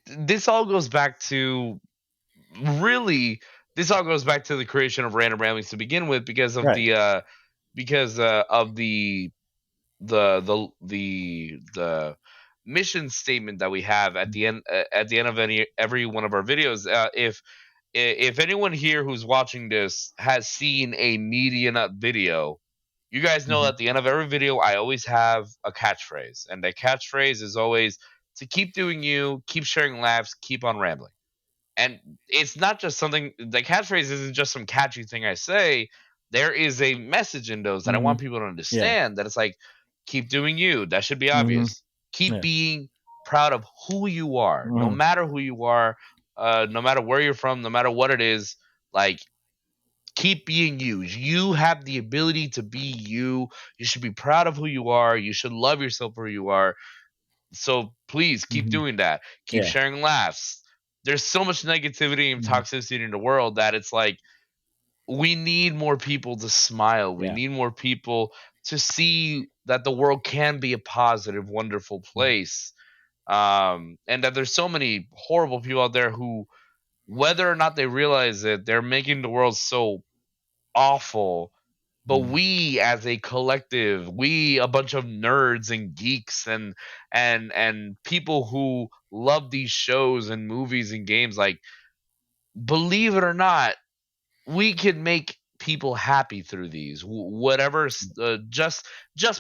This all goes back to really this all goes back to the creation of Random Ramblings to begin with, because of right. the mission statement that we have at the end of every one of our videos. If anyone here who's watching this has seen a Media Nut video, you guys know Mm-hmm. at the end of every video I always have a catchphrase, and the catchphrase is always to keep doing you, keep sharing laughs, keep on rambling. And it's not just something, the catchphrase isn't just some catchy thing I say. There is a message in those that I Mm-hmm. want people to Yeah. understand, that it's like, keep doing you. That should be Mm-hmm. obvious. Keep Yeah. being proud of who you are, no Mm-hmm. matter who you are, no matter where you're from, no matter what it is. Like, keep being you. You have the ability to be you. You should be proud of who you are. You should love yourself for who you are. So please keep Mm-hmm. doing that. Keep Yeah. sharing laughs. There's so much negativity and Mm-hmm. toxicity in the world that it's like, we need more people to smile. We Yeah. need more people to see that the world can be a positive, wonderful Mm-hmm. place. And that there's so many horrible people out there who, whether or not they realize it, they're making the world so awful. But Mm-hmm. we as a collective, we a bunch of nerds and geeks and people who love these shows and movies and games, like, believe it or not, we can make people happy through these, whatever, just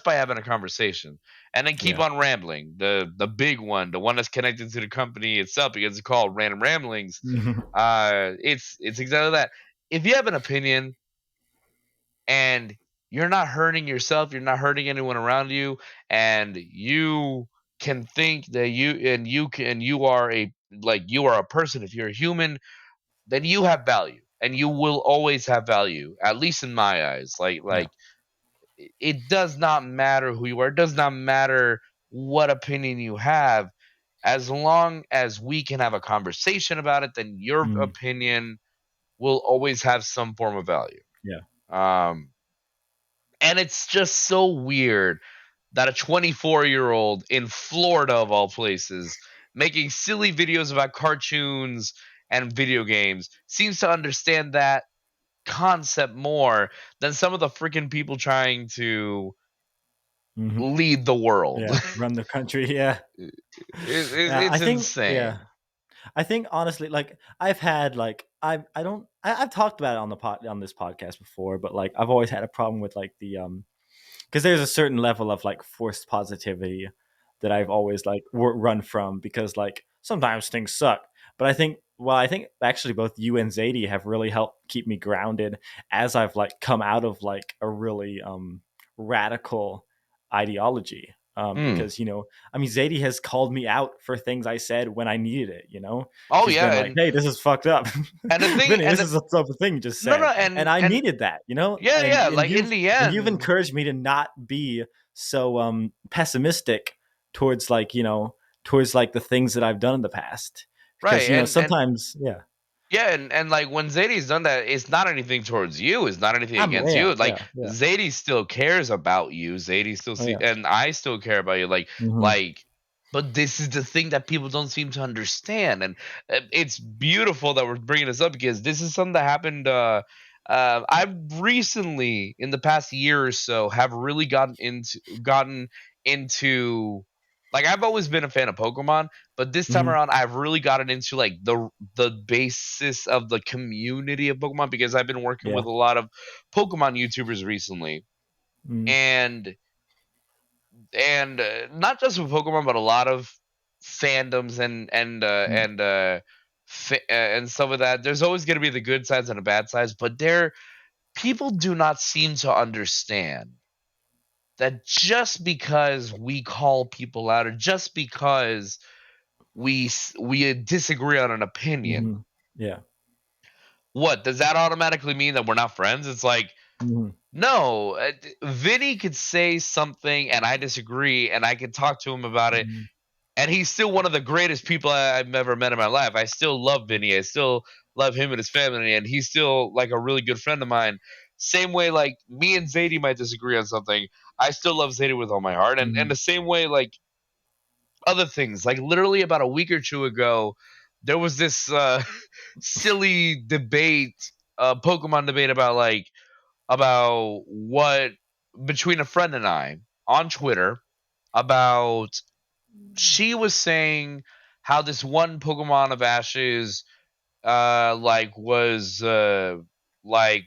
by having a conversation. And then keep Yeah. on rambling, the big one, the one that's connected to the company itself, because it's called Random Ramblings. Mm-hmm. It's exactly that. If you have an opinion and you're not hurting yourself, you're not hurting anyone around you, and you can think that you are a person, if you're a human, then you have value, and you will always have value, at least in my eyes. Yeah. It does not matter who you are, it does not matter what opinion you have. As long as we can have a conversation about it, then your Mm-hmm. opinion will always have some form of value. Yeah. um and it's just so weird that a 24-year-old in Florida, of all places, making silly videos about cartoons and video games, seems to understand that concept more than some of the freaking people trying to Mm-hmm. lead the world. Yeah. Run the country. Yeah. Yeah. I It's think. Yeah. insane. I think honestly, like I've had like I don't I've talked about it on the on this podcast before, but like I've always had a problem with like the because there's a certain level of like forced positivity that I've always like run from, because like sometimes things suck. But I think actually both you and Zadie have really helped keep me grounded as I've like come out of like a really radical ideology. Mm. Because I mean, Zadie has called me out for things I said when I needed it. Oh She's yeah, been like, "Hey, this is fucked up, and the thing, Vinny. This is a stupid thing you just no, no, said," and I and needed that. yeah, And yeah. Like, in the you've end, encouraged me to not be so pessimistic towards like towards like the things that I've done in the past, because right, and sometimes yeah yeah, and like, when Zadie's done that, it's not anything towards you. It's not anything I'm against yeah you. Like, yeah yeah Zadie still cares about you. Zadie still oh see, yeah and I still care about you. hmm Like, but this is the thing that people don't seem to understand, and it's beautiful that we're bringing this up, because this is something that happened. I've recently, in the past year or so, have really gotten into. Like, I've always been a fan of Pokemon, but this time hmm around I've really gotten into, like, the basis of the community of Pokemon, because I've been working yeah with a lot of Pokemon YouTubers recently, mm and not just with Pokemon, but a lot of fandoms mm and stuff like that. There's always going to be the good sides and the bad sides, but people do not seem to understand that just because we call people out, or just because we disagree on an opinion, hmm yeah what does that automatically mean that we're not friends? It's like, Mhm. no, Vinny could say something and I disagree, and I could talk to him about it, Mhm. and he's still one of the greatest people I've ever met in my life. I still love Vinny. I still love him and his family, and he's still like a really good friend of mine. Same way, like me and Zadie might disagree on something. I still love Zadie with all my heart, and Mhm. the same way, like other things. Like literally about a week or two ago, there was this silly debate, Pokemon debate about what between a friend and I on Twitter about she was saying how this one Pokemon of Ash's like was like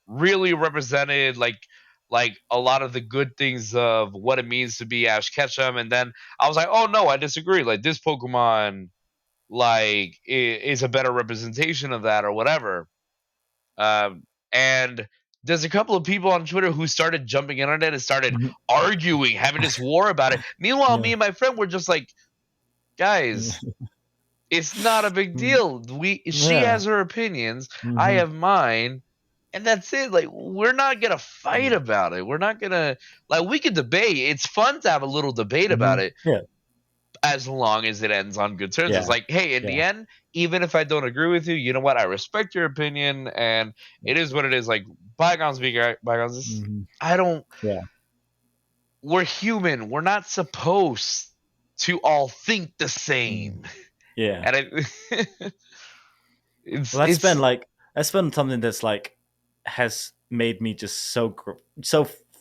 really represented like a lot of the good things of what it means to be Ash Ketchum, and then I was like, oh no, I disagree. Like this Pokemon like is a better representation of that or whatever. And there's a couple of people on Twitter who started jumping in on it and started Mhm. arguing, having this war about it. Meanwhile, me Yeah. and my friend were just like, guys, it's not a big Mhm. deal. She Yeah. has her opinions, I Mhm. have mine, and that's it. Like we're not gonna fight Yeah. about it. We're not gonna like we could debate. It's fun to have a little debate about Mhm. it Yeah. as long as it ends on good terms. It's Yeah. like, hey, in the Yeah. end, even if I don't agree with you, you know what? I respect your opinion, and it is what it is. Like bygones be bygones. Mhm. I don't. Yeah. We're human. We're not supposed to all think the Mhm. same. Yeah. And it, Well, it's that's been something that's like has made me just so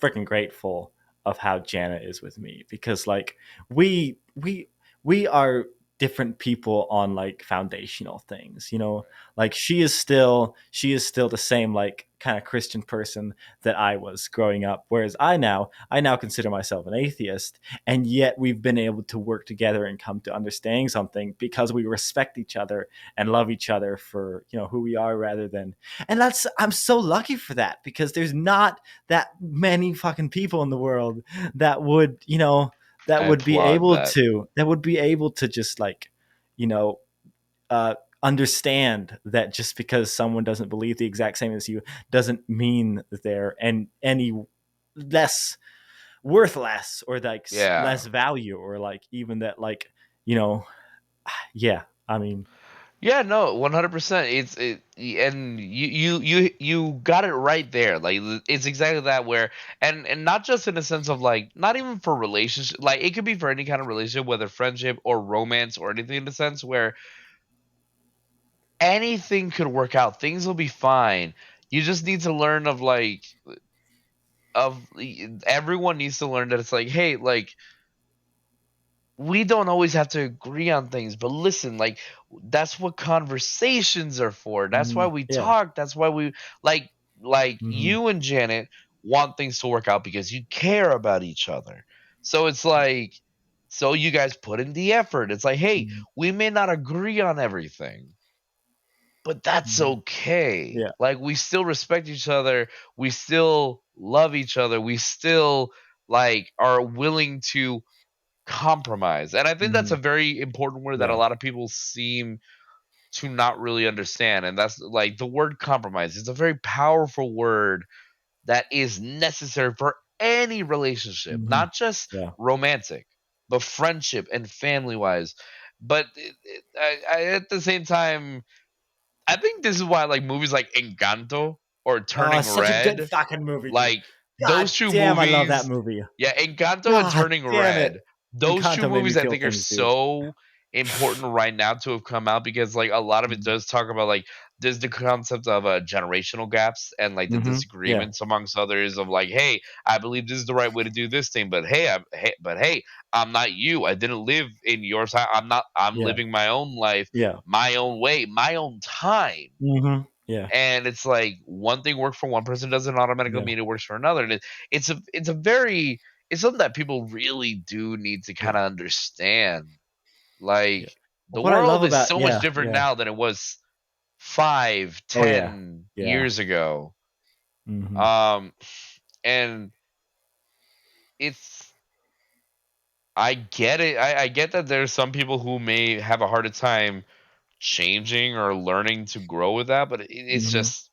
freaking grateful of how Janet is with me because like we we we are different people on like foundational things, you know, like she is still the same like kind of Christian person that I was growing up, whereas I now consider myself an atheist, and yet we've been able to work together and come to understanding something because we respect each other and love each other for, you know, who we are rather than. And that's, I'm so lucky for that because there's not that many fucking people in the world that would, you know, I applaud that. that would be able to just like, you know, uh understand that just because someone doesn't believe the exact same as you doesn't mean that they're any less worth less or like Yeah. less value or like even that like, you know, yeah, I mean, Yeah, no, 100%. And you got it right there. Like it's exactly that where and not just in a sense of like not even for relationship, like it could be for any kind of relationship, whether friendship or romance or anything in the sense where anything could work out. Things will be fine. You just need to learn of like of everyone needs to learn that it's like, hey, like we don't always have to agree on things, but listen, like that's what conversations are for. That's why mhm, we yeah. talk. That's why we like like Mhm. you and Janet want things to work out because you care about each other. So it's like so you guys put in the effort. It's like, hey, Mhm. we may not agree on everything, but that's Mhm. okay. Yeah. Like we still respect each other. We still love each other. We still like are willing to compromise. And I think that's a Mhm. very important word that a Yeah. lot of people seem to not really understand. And that's like the word compromise. It's a very powerful word that is necessary for any relationship, Mhm. not just Yeah. romantic, but friendship and family wise. But at the same time, I think this is why like movies like Encanto or Oh, Turning it's such a good Red, fucking movie, dude. like God those two damn, I love that movies, movie. yeah, Encanto and God Turning damn it. Red, those two Encanto made me movies I feel think are things, dude. so important right now to have come out because like a lot of it Mhm. does talk about like there's the concept of generational gaps and like the Mhm. Yeah. disagreements amongst others of like, hey, I believe this is the right way to do this thing, but hey, I'm not you. I didn't live in your time. I'm Yeah. living my own life, Yeah. my own way, my own time. Mhm. Yeah. And it's like one thing works for one person doesn't automatically Yeah. mean it works for another. And it's a very it's something that people really do need to kind Yeah. of understand. Yeah. Like the What I love world is about, so much yeah, different yeah. now than it was five, Oh yeah. 10 Yeah. years ago. Mhm. Um, and it's I get it. I get that there's some people who may have a harder time changing or learning to grow with that, but it's Mhm. just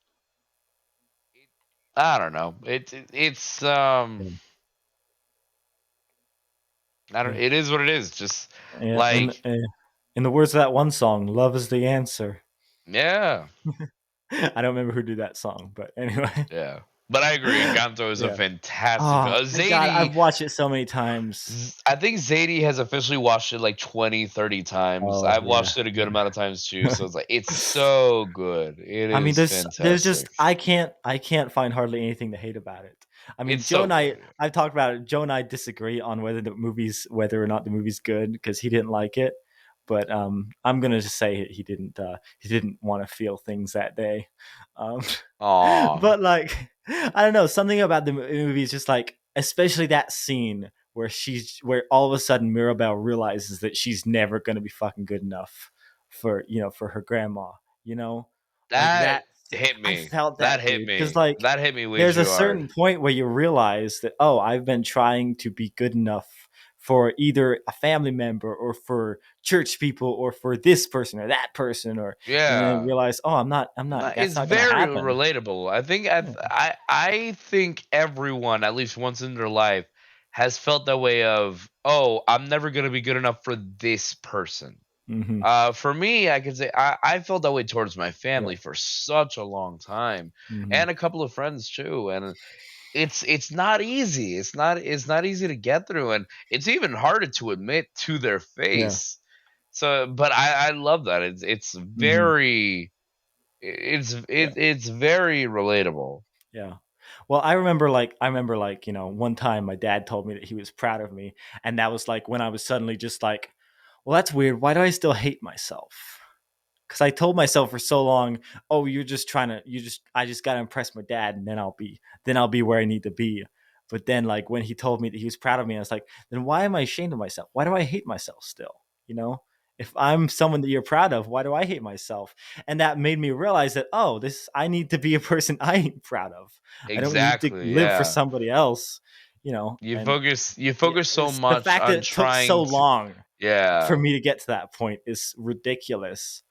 I don't know. It's Yeah. I don't. Yeah. It is what it is. Just Yeah, like in the words of that one song, "Love is the answer." yeah, I don't remember who did that song, but anyway. yeah. But I agree. Encanto is a Yeah. fantastic. Oh, God, Zadie, I've watched it so many times. I think Zadie has officially watched it like 20, 30 times. Oh, I've yeah, watched it a good yeah. amount of times too. So it's like it's so good. It I mean, is there's just fantastic. I can't find hardly anything to hate about it. I mean, It's Joe so and I good. I've talked about it. Joe and I disagree on whether or not the movie's good because he didn't like it. But I'm gonna just say he didn't want to feel things that day. Um, Aw, but like I don't know, something about the movie is just like, especially that scene where all of a sudden Mirabelle realizes that she's never gonna be fucking good enough for for her grandma. You know, like that that. hit I me. felt That that, hit dude, because me. like That hit me way there's a too hard. certain point where you realize that, oh, I've been trying to be good enough for either a family member or for church people or for this person or that person, or and then Yeah. realize, oh, I'm No, not, that's it's not gonna very happen. relatable. I think Yeah. I think everyone, at least once in their life, has felt that way of, oh, I'm never gonna be good enough for this person. Hmm. For me, I could say I felt that way towards my Yeah. family for such a long time, Hmm. and a couple of friends too. And it's not easy. It's not easy to get through, and it's even harder to admit to their Yeah. face. So, but I love that. It's Hmm. very Yeah. it's very relatable. Yeah. Well, I remember like, one time my dad told me that he was proud of me, and that was like when I was suddenly just like, well, that's weird. Why do I still hate myself? Because I told myself for so long, oh, you're just trying to, I just got to impress my dad, and then I'll be where I need to be. But then, like, when he told me that he was proud of me, I was like, then why am I ashamed of myself? Why do I hate myself still? You know, if I'm someone that you're proud of, why do I hate myself? And that made me realize that, oh, I need to be a person I ain't proud of. I don't need to Exactly, live for yeah. somebody else, and You yeah, focus so it's the much fact that on it took so trying to long for yeah. me to get to that point is ridiculous.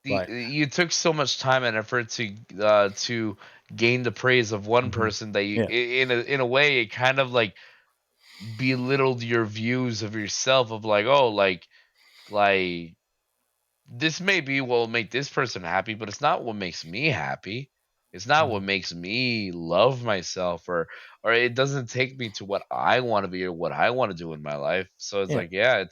But You took so much time and effort to gain the praise of one mhm. person that Yeah. in a way it kind of like belittled your views of yourself of like, oh, like this may be what will make this person happy, but it's not what makes me happy. It's not what Mhm. makes me love myself, or it doesn't take me to what I want to be or what I want to do in my life. So it's Yeah. like, yeah,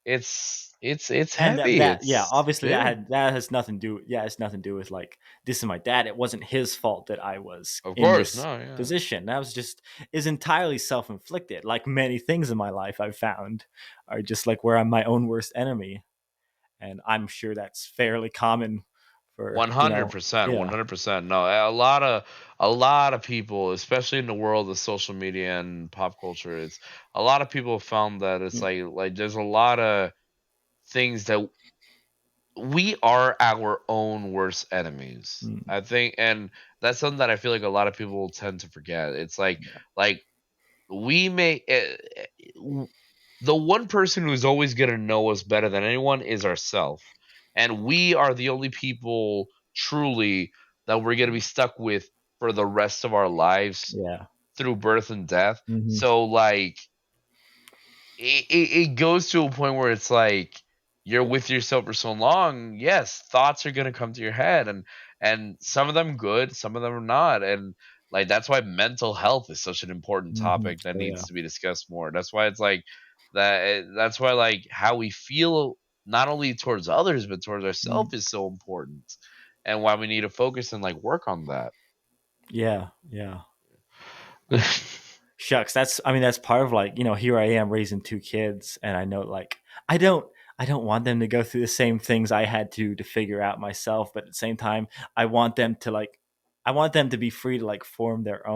it's And heavy. yeah, It's obviously big. that has nothing to do, yeah, it's nothing to do with like this is my dad. It wasn't his fault that I was Of in course, this no, yeah. position. That was just is entirely self-inflicted. Like many things in my life I've found are just like where I'm my own worst enemy. And I'm sure that's fairly common for, 100%, yeah. 100%. No, a lot of people, especially in the world of social media and pop culture, it's a lot of people have found that it's Yeah. like there's a lot of things that we are our own worst enemies. Mm, I think, and that's something that I feel like a lot of people tend to forget. It's like we may w- the one person who's always going to know us better than anyone is ourselves, and we are the only people truly that we're going to be stuck with for the rest of our lives yeah. through birth and death. Hmm. So like it goes to a point where it's like you're with yourself for so long. Yes, thoughts are gonna come to your head, and some of them good, some of them are not, and like that's why mental health is such an important Hmm. topic that Oh yeah. needs to be discussed more. That's why it's like that. That's why like how we feel not only towards others but towards Mm, ourselves is so important, and why we need to focus and like work on that. yeah. Yeah. Shucks, that's part of like, here I am raising two kids, and I know like I don't I don't want them to go through the same things I had to figure out myself, but at the same time I want them to like I want them to be free to like form their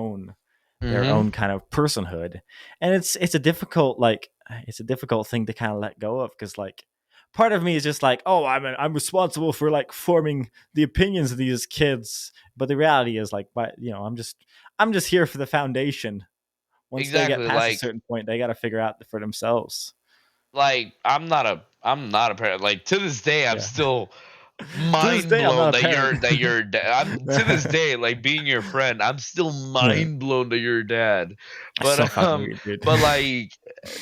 hmm own kind of personhood. And it's a difficult like it's a difficult thing to kind of let go of, because like part of me is just like, oh, I'm responsible for like forming the opinions of these kids, but the reality is like, but I'm just here for the foundation. Once they get Exactly. past a certain point, they got to figure out for themselves. Like I'm not a parent. Like to this day, I'm Yeah. still To this mind day, I'm not blown a parent. I'm to this day, like, being your friend, I'm still Yeah. mind blown that you're a dad. It's so But fucking weird, dude. but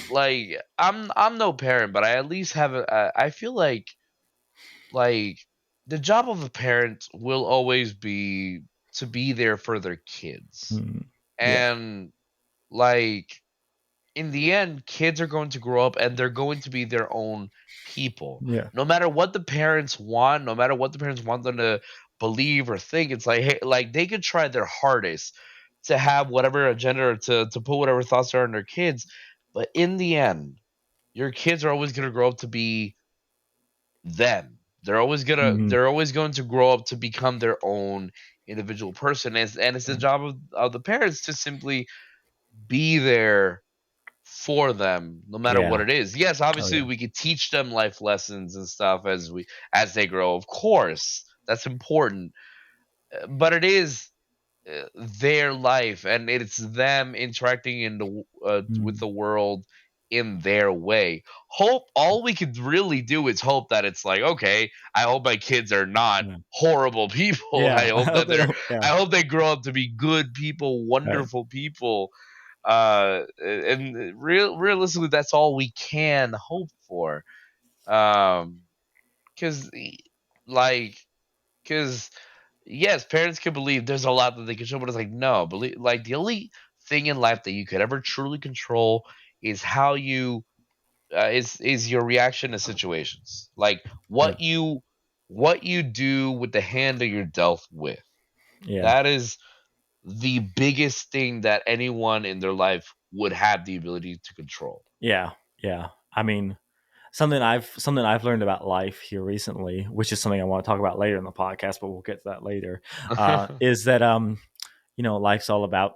like I'm no parent, but I at least have I feel like the job of a parent will always be to be there for their kids. Mm. Yeah. And like in the end, kids are going to grow up and they're going to be their own people. Yeah. No matter what the parents want, no matter what the parents want them to believe or think, it's like, hey, like they could try their hardest to have whatever agenda or to put whatever thoughts are on their kids. But in the end, your kids are always going to grow up to be them. Mhm. They're always going to grow up to become their own individual person. And it's the job of the parents to simply be there for them no matter what Yeah. it is. Yes, Oh, obviously yeah. we could teach them life lessons and stuff as they grow. Of course, that's important. But it is their life and it's them interacting in with Mm. the world in their way. Hope all we could really do is hope that it's like, okay, I hope my kids are not Yeah. horrible people. Yeah. I hope they don't. Yeah. I hope they grow up to be good people, Right. wonderful people. And realistically that's all we can hope for. Um cuz like cuz yes, parents can believe there's a lot that they can show, but it's like no, believe like the only thing in life that you could ever truly control is how you is your reaction to situations. Like Yeah. what you do with the hand that you're dealt with. Yeah. That is the biggest thing that anyone in their life would have the ability to control. Yeah. Yeah. I mean, something I've learned about life here recently, which is something I want to talk about later in the podcast, but we'll get to that later. Is that life's all about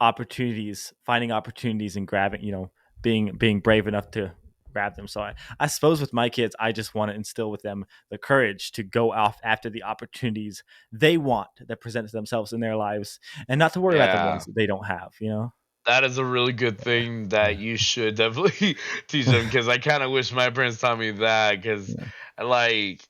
opportunities, finding opportunities and grabbing, being brave enough to grab them. So I suppose with my kids, I just want to instill with them the courage to go off after the opportunities they want that present themselves in their lives, and not to worry about the Yeah. ones that they don't have. That is a really good thing that you should definitely teach them because I kind of wish my parents taught me that because, Yeah. like,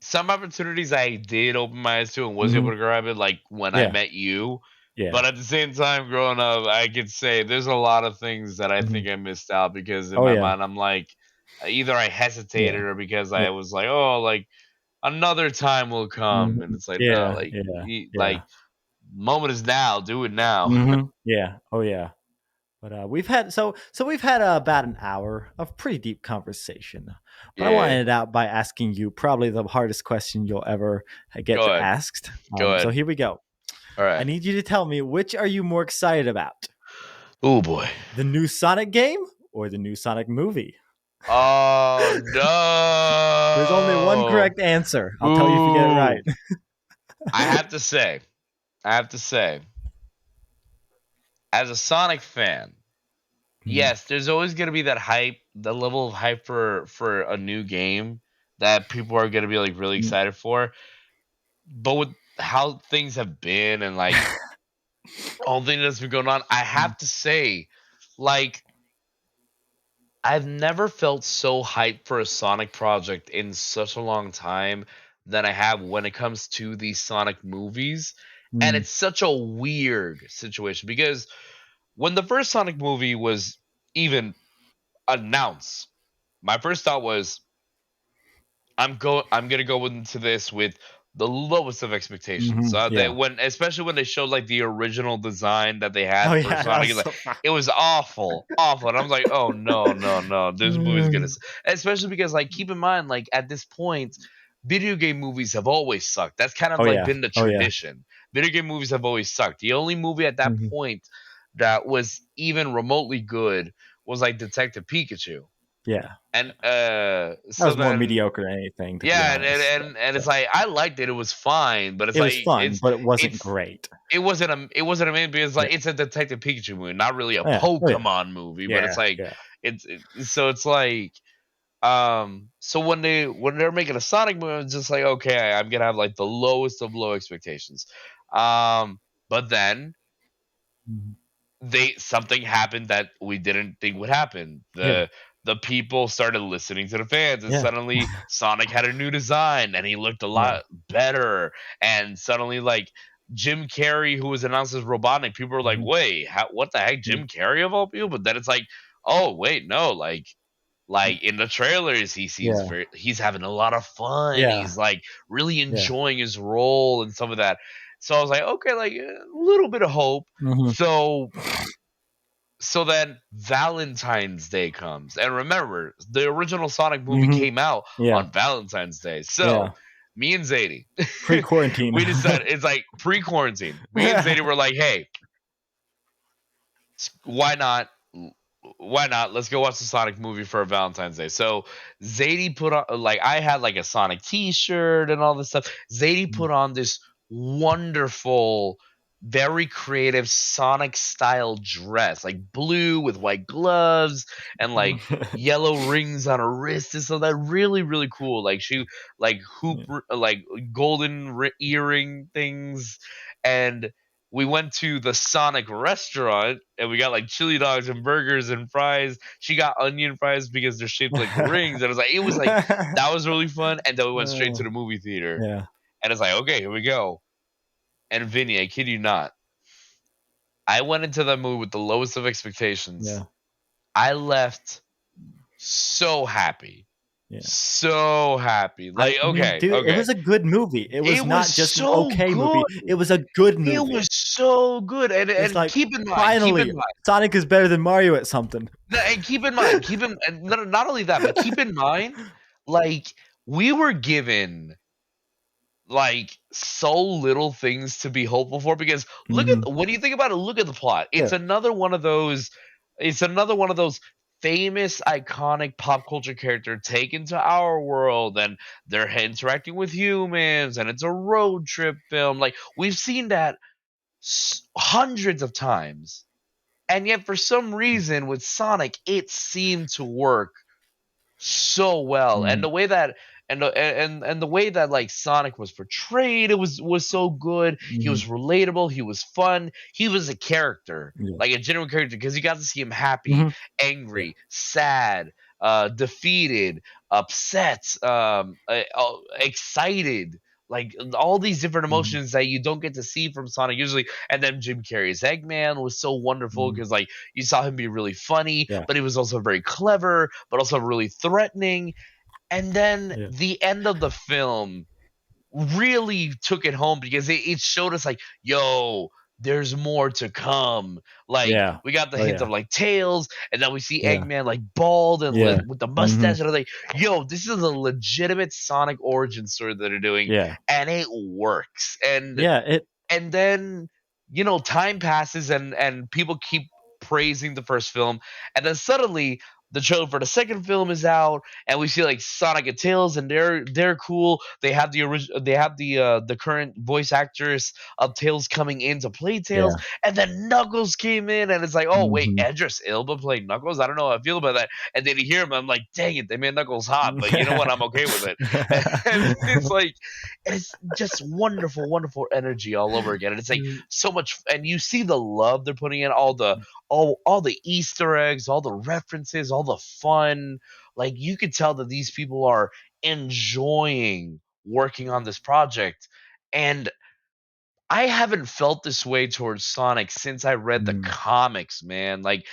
some opportunities I did open my eyes to and was Hmm. able to grab it, like when I Yeah. met you. Yeah. But at the same time, growing up, I could say there's a lot of things that I Hmm. think I missed out because in Oh my yeah. mind, I'm like, either I Yeah. hesitated or because Yeah. I was like, oh, like another time will come. And Mhm. it's like, no, Yeah. like, Yeah. like, Yeah. moment is now, do it now. Yeah. Oh yeah. But we've had about an hour of pretty deep conversation. But I want to Yeah. end it out by asking you probably the hardest question you'll ever get Go to ahead. asked. Go So ahead. here we go. All I right. need you to tell me, which are you more excited about? Oh boy. The new Sonic game or the new Sonic movie? Oh There's only one no. correct answer. I'll tell you if you get it right. Boo. I have to say, I have to say, as a Sonic fan, Mhm. yes, there's always gonna be that hype, the level of hype for a new game that people are gonna be like really excited for. But with how things have been and like all things that's been going on, I have to say, like I've never felt so hyped for a Sonic project in such a long time than I have when it comes to these Sonic movies. And Mm. it's such a weird situation because when the first Sonic movie was even announced, my first thought was I'm gonna go into this with the lowest of expectations. They Yeah. when especially when they showed like the original design that they Oh had for yeah, that Sonic, was it's like so fun. it was awful, awful. And I was like, oh no, no, no, this movie's gonna. Mm. Especially because like keep in mind like at this point, video game movies have always sucked. That's kind of Oh like yeah. been the Oh yeah. tradition. Video game movies have always sucked. The only movie at that Mhm. point that was even remotely good was like Detective Pikachu. Yeah. And That so was more then mediocre than anything, to be yeah, honest. and So it's like I liked it. It was fine, but it's it was like fun, but it wasn't it's great. it wasn't a movie because Yeah. like it's a Detective Pikachu movie, not really a Oh, yeah. Oh, yeah. Pokemon movie. But it's Yeah. like Yeah. so it's like so when they're making a Sonic movie, it's just like okay, I'm gonna have like the lowest of low expectations. But then Mhm. they something happened that we didn't think would happen. Yeah. the people started listening to the fans, and Yeah. suddenly Sonic had a new design and he looked a Yeah. lot better. And suddenly, like, Jim Carrey, who was announced as Robotnik, people were like, Mhm. "Wait, what the heck, Yeah. Jim Carrey of all people?" But then it's like, "Oh wait, no, like in the trailers, he seems Yeah. very he's having a lot of fun. Yeah. He's like really Yeah. enjoying his role and some of that." So I was like, okay, like a little bit of hope. Mhm. So then Valentine's Day comes. And remember, the original Sonic movie Mhm. came out Yeah. on Valentine's Day. So Yeah. me and Zadie, Pre-quarantine. we decided it's like pre-quarantine. Me and Zadie were like, hey, why not? Why not? Let's go watch the Sonic movie for a Valentine's Day. So Zadie put on, like, I had like a Sonic T-shirt and all this stuff. Zadie Mhm. put on this wonderful, very creative Sonic style dress, like blue with white gloves and like yellow rings on her wrist and so that really really cool. Like she like hoop Yeah. like golden earring things, and we went to the Sonic restaurant and we got like chili dogs and burgers and fries. She got onion fries because they're shaped like rings. And it was like that was really fun. And then we went straight to the movie theater. Yeah. And it's like, okay, here we go. And Vinny, I kid you not, I went into that movie with the lowest of expectations. Yeah. I left so happy. Yeah. So happy. Like, okay, Dude, it okay. was a good movie. It was It was not just an so okay movie. good. It was a good It movie. was so good. It's And like, keep in mind, finally, Sonic is better than Mario at something. and keep in mind, and not only that, but keep in mind, like, we were given like so little things to be hopeful for, because look Mhm. at, when you think about it, look at the plot. Yeah. It's another one of those famous iconic pop culture character taken to our world, and they're interacting with humans, and it's a road trip film. Like, we've seen that hundreds of times. And yet, for some reason, with Sonic, it seemed to work so well. And Mhm. the way that and the way that like Sonic was portrayed, it was so good. He was Mhm. relatable. He was fun. He was a character, Yeah. like a genuine character, because you got to see him happy, Mhm. Yeah. angry, sad, defeated, upset, excited. Like all these different Mhm. emotions that you don't get to see from Sonic usually. And then Jim Carrey's Eggman was so wonderful Mhm. because like you saw him be really funny, Yeah. but he was also very clever, but also really threatening. And then Yeah. the end of the film really took it home because it showed us like, yo, there's more to come. Like, Yeah. we got the Oh, hint yeah. of like Tails, and then we see Yeah. Eggman like bald and Yeah. with the Mhm. mustache, and I'm like, yo, this is a legitimate Sonic origin story that they're doing, Yeah. and it works. Yeah. And then, time passes, and people keep praising the first film, and then suddenly the trailer for the second film is out, and we see like Sonic and Tails, and they're cool. They have the current voice actress of Tails coming in to play Tails, Yeah. and then Knuckles came in, and it's like, oh wait, Mhm. Idris Elba played Knuckles. I don't know how I feel about that. And then you hear him, I'm like, dang it, they made Knuckles hot, but you know what? I'm okay with it. And it's like, it's just wonderful, wonderful energy all over again. And it's like so much, and you see the love they're putting in, all the Easter eggs, all the references, all the fun. Like, you could tell that these people are enjoying working on this project. And I haven't felt this way towards Sonic since I read the Mm. comics, man. Like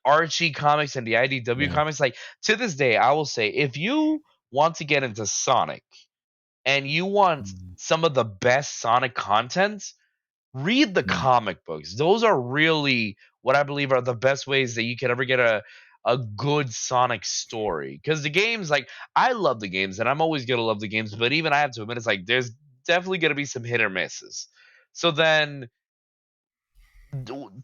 Archie comics and the IDW Yeah. comics. Like, to this day, I will say, if you want to get into Sonic and you want Mhm. some of the best Sonic content, read the Yeah. comic books. Those are really what I believe are the best ways that you can ever get a good Sonic story. Because the games, like, I love the games, and I'm always gonna love the games, but even I have to admit, it's like there's definitely gonna be some hit or misses. So then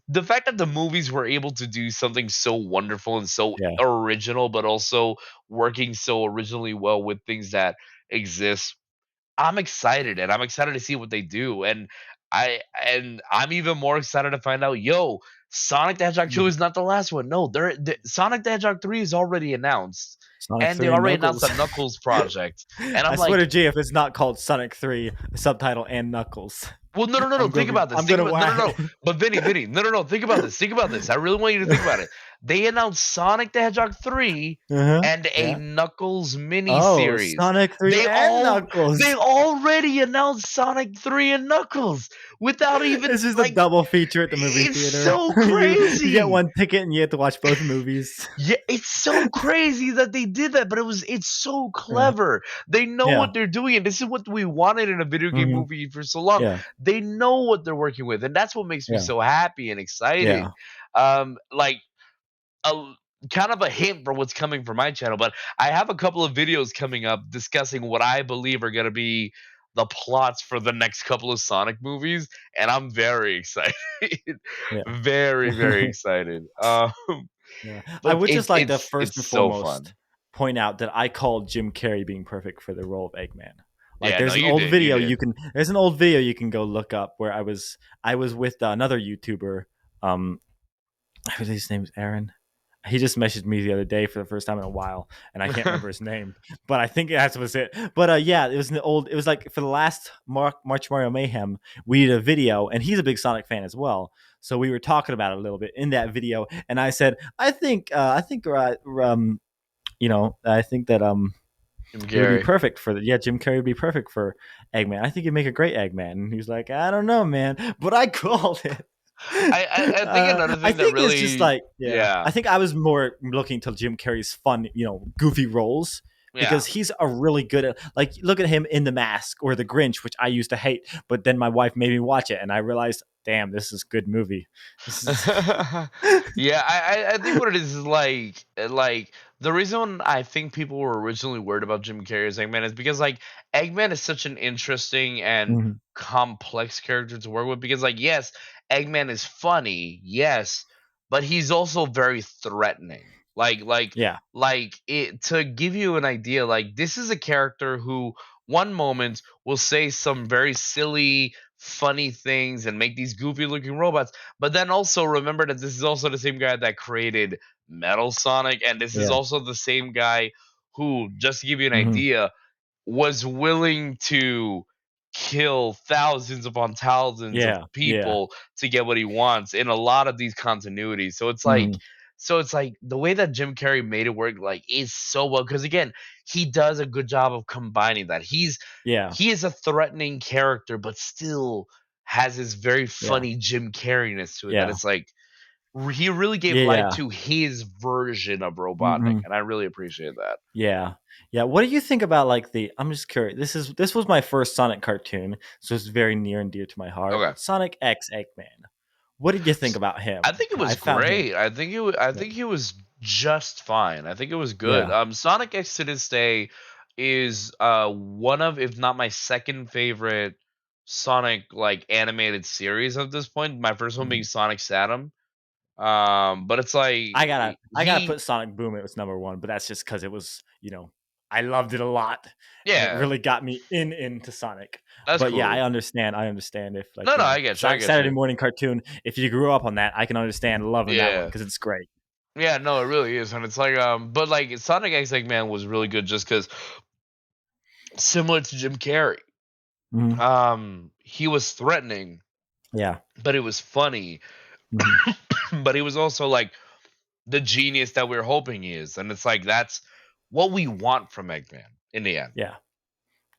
the fact that the movies were able to do something so wonderful and so Yeah. original, but also working so originally well with things that exist, I'm excited, and I'm excited to see what they do. And I'm even more excited to find out, yo, Sonic the Hedgehog 2 Mm. is not the last one. No, Sonic the Hedgehog 3 is already announced. Sonic And they 3 already announced Knuckles. a Knuckles project. And I I'm swear like, to G, if it's not called Sonic 3, subtitle and Knuckles, well, no. Think about this. I'm Think gonna about no. whack. But Vinny, no. Think about this. Think about this. I really want you to think about it. They announced Sonic the Hedgehog 3 Uh-huh. and a Yeah. Knuckles mini Oh, series. Sonic 3 and They Knuckles. already announced Sonic 3 and Knuckles without even It's just a like double feature at the movie it's theater. so You get crazy. one ticket and you have to watch both movies. Yeah, it's so crazy that they did that, but it's so Yeah. clever. They know Yeah. what they're doing, and this is what we wanted in a video game Hmm. movie for so long. Yeah. They know what they're working with, and that's what makes me Yeah. so happy and excited. Yeah. Like a kind of a hint for what's coming for my channel, but I have a couple of videos coming up discussing what I believe are going to be the plots for the next couple of Sonic movies, and I'm very excited. Yeah. Very, very excited. Yeah. I But would just like to it's first and so fun. foremost point out that I called Jim Carrey being perfect for the role of Eggman. Like Yeah, no, you did, you did. there's an old video you can go look up where I was with another YouTuber. I think his name's Aaron. He just messaged me the other day for the first time in a while, and I can't remember his name, but I think that was it. But yeah, it was like for the last March Mario Mayhem, we did a video, and he's a big Sonic fan as well. So we were talking about it a little bit in that video, and I said, I think that Jim it would be Carrey. perfect for Jim Carrey would be perfect for Eggman. I think he'd make a great Eggman. And he was like, I don't know, man, but I called it. I think another I thing that think it's just really, like, yeah. yeah, I think I was more looking to Jim Carrey's fun, goofy roles yeah. because he's a really good at, like, look at him in The Mask or The Grinch, which I used to hate, but then my wife made me watch it, and I realized, damn, this is a good movie. This is, Yeah, I think what it is like the reason I think people were originally worried about Jim Carrey as Eggman is because like Eggman is such an interesting and Mhm. complex character to work with because like yes, Eggman is funny, yes, but he's also very threatening. Yeah, Like it to give you an idea, like this is a character who one moment will say some very silly, funny things and make these goofy looking robots, but then also remember that this is also the same guy that created Metal Sonic, and this is yeah, also the same guy who, just to give you an hmm, idea, was willing to kill thousands upon thousands of yeah, yeah, people to get what he wants in a lot of these continuities. hmm, So it's like the way that Jim Carrey made it work like is so well because again, he does a good job of combining that. yeah, He is a threatening character, but still has this very yeah, funny Jim Carreyness to it that yeah, it's like he really gave yeah, life yeah. to his version of Robotnik, Hmm. and I really appreciate that. Yeah. Yeah. What do you think about like I'm just curious. This was my first Sonic cartoon, so it's very near and dear to my heart. Okay. But Sonic X Eggman. What did you think about I him? think it I was found him. great. I Yeah. think he was just fine. I think it was good. Yeah. Sonic X to this day is one of, if not my second favorite Sonic like animated series at this point. My first one being Mhm. Sonic Saturn. But it's like I gotta he put Sonic Boom. It was number one, but that's just because it was I loved it a lot, and it yeah, really got me into Sonic. that's But yeah, I cool. understand. I understand if like No, no, I get you. I Sonic get Saturday you. morning cartoon. If you grew up on that, I can understand loving that one Yeah. because it's great. Yeah, no, it really is, and it's like, but like Sonic X Eggman was really good just because similar to Jim Carrey, Hmm. he was threatening, Yeah. but it was funny, Hmm. but he was also like the genius that we're hoping he is, and it's like that's what we want from Eggman in the end. Yeah.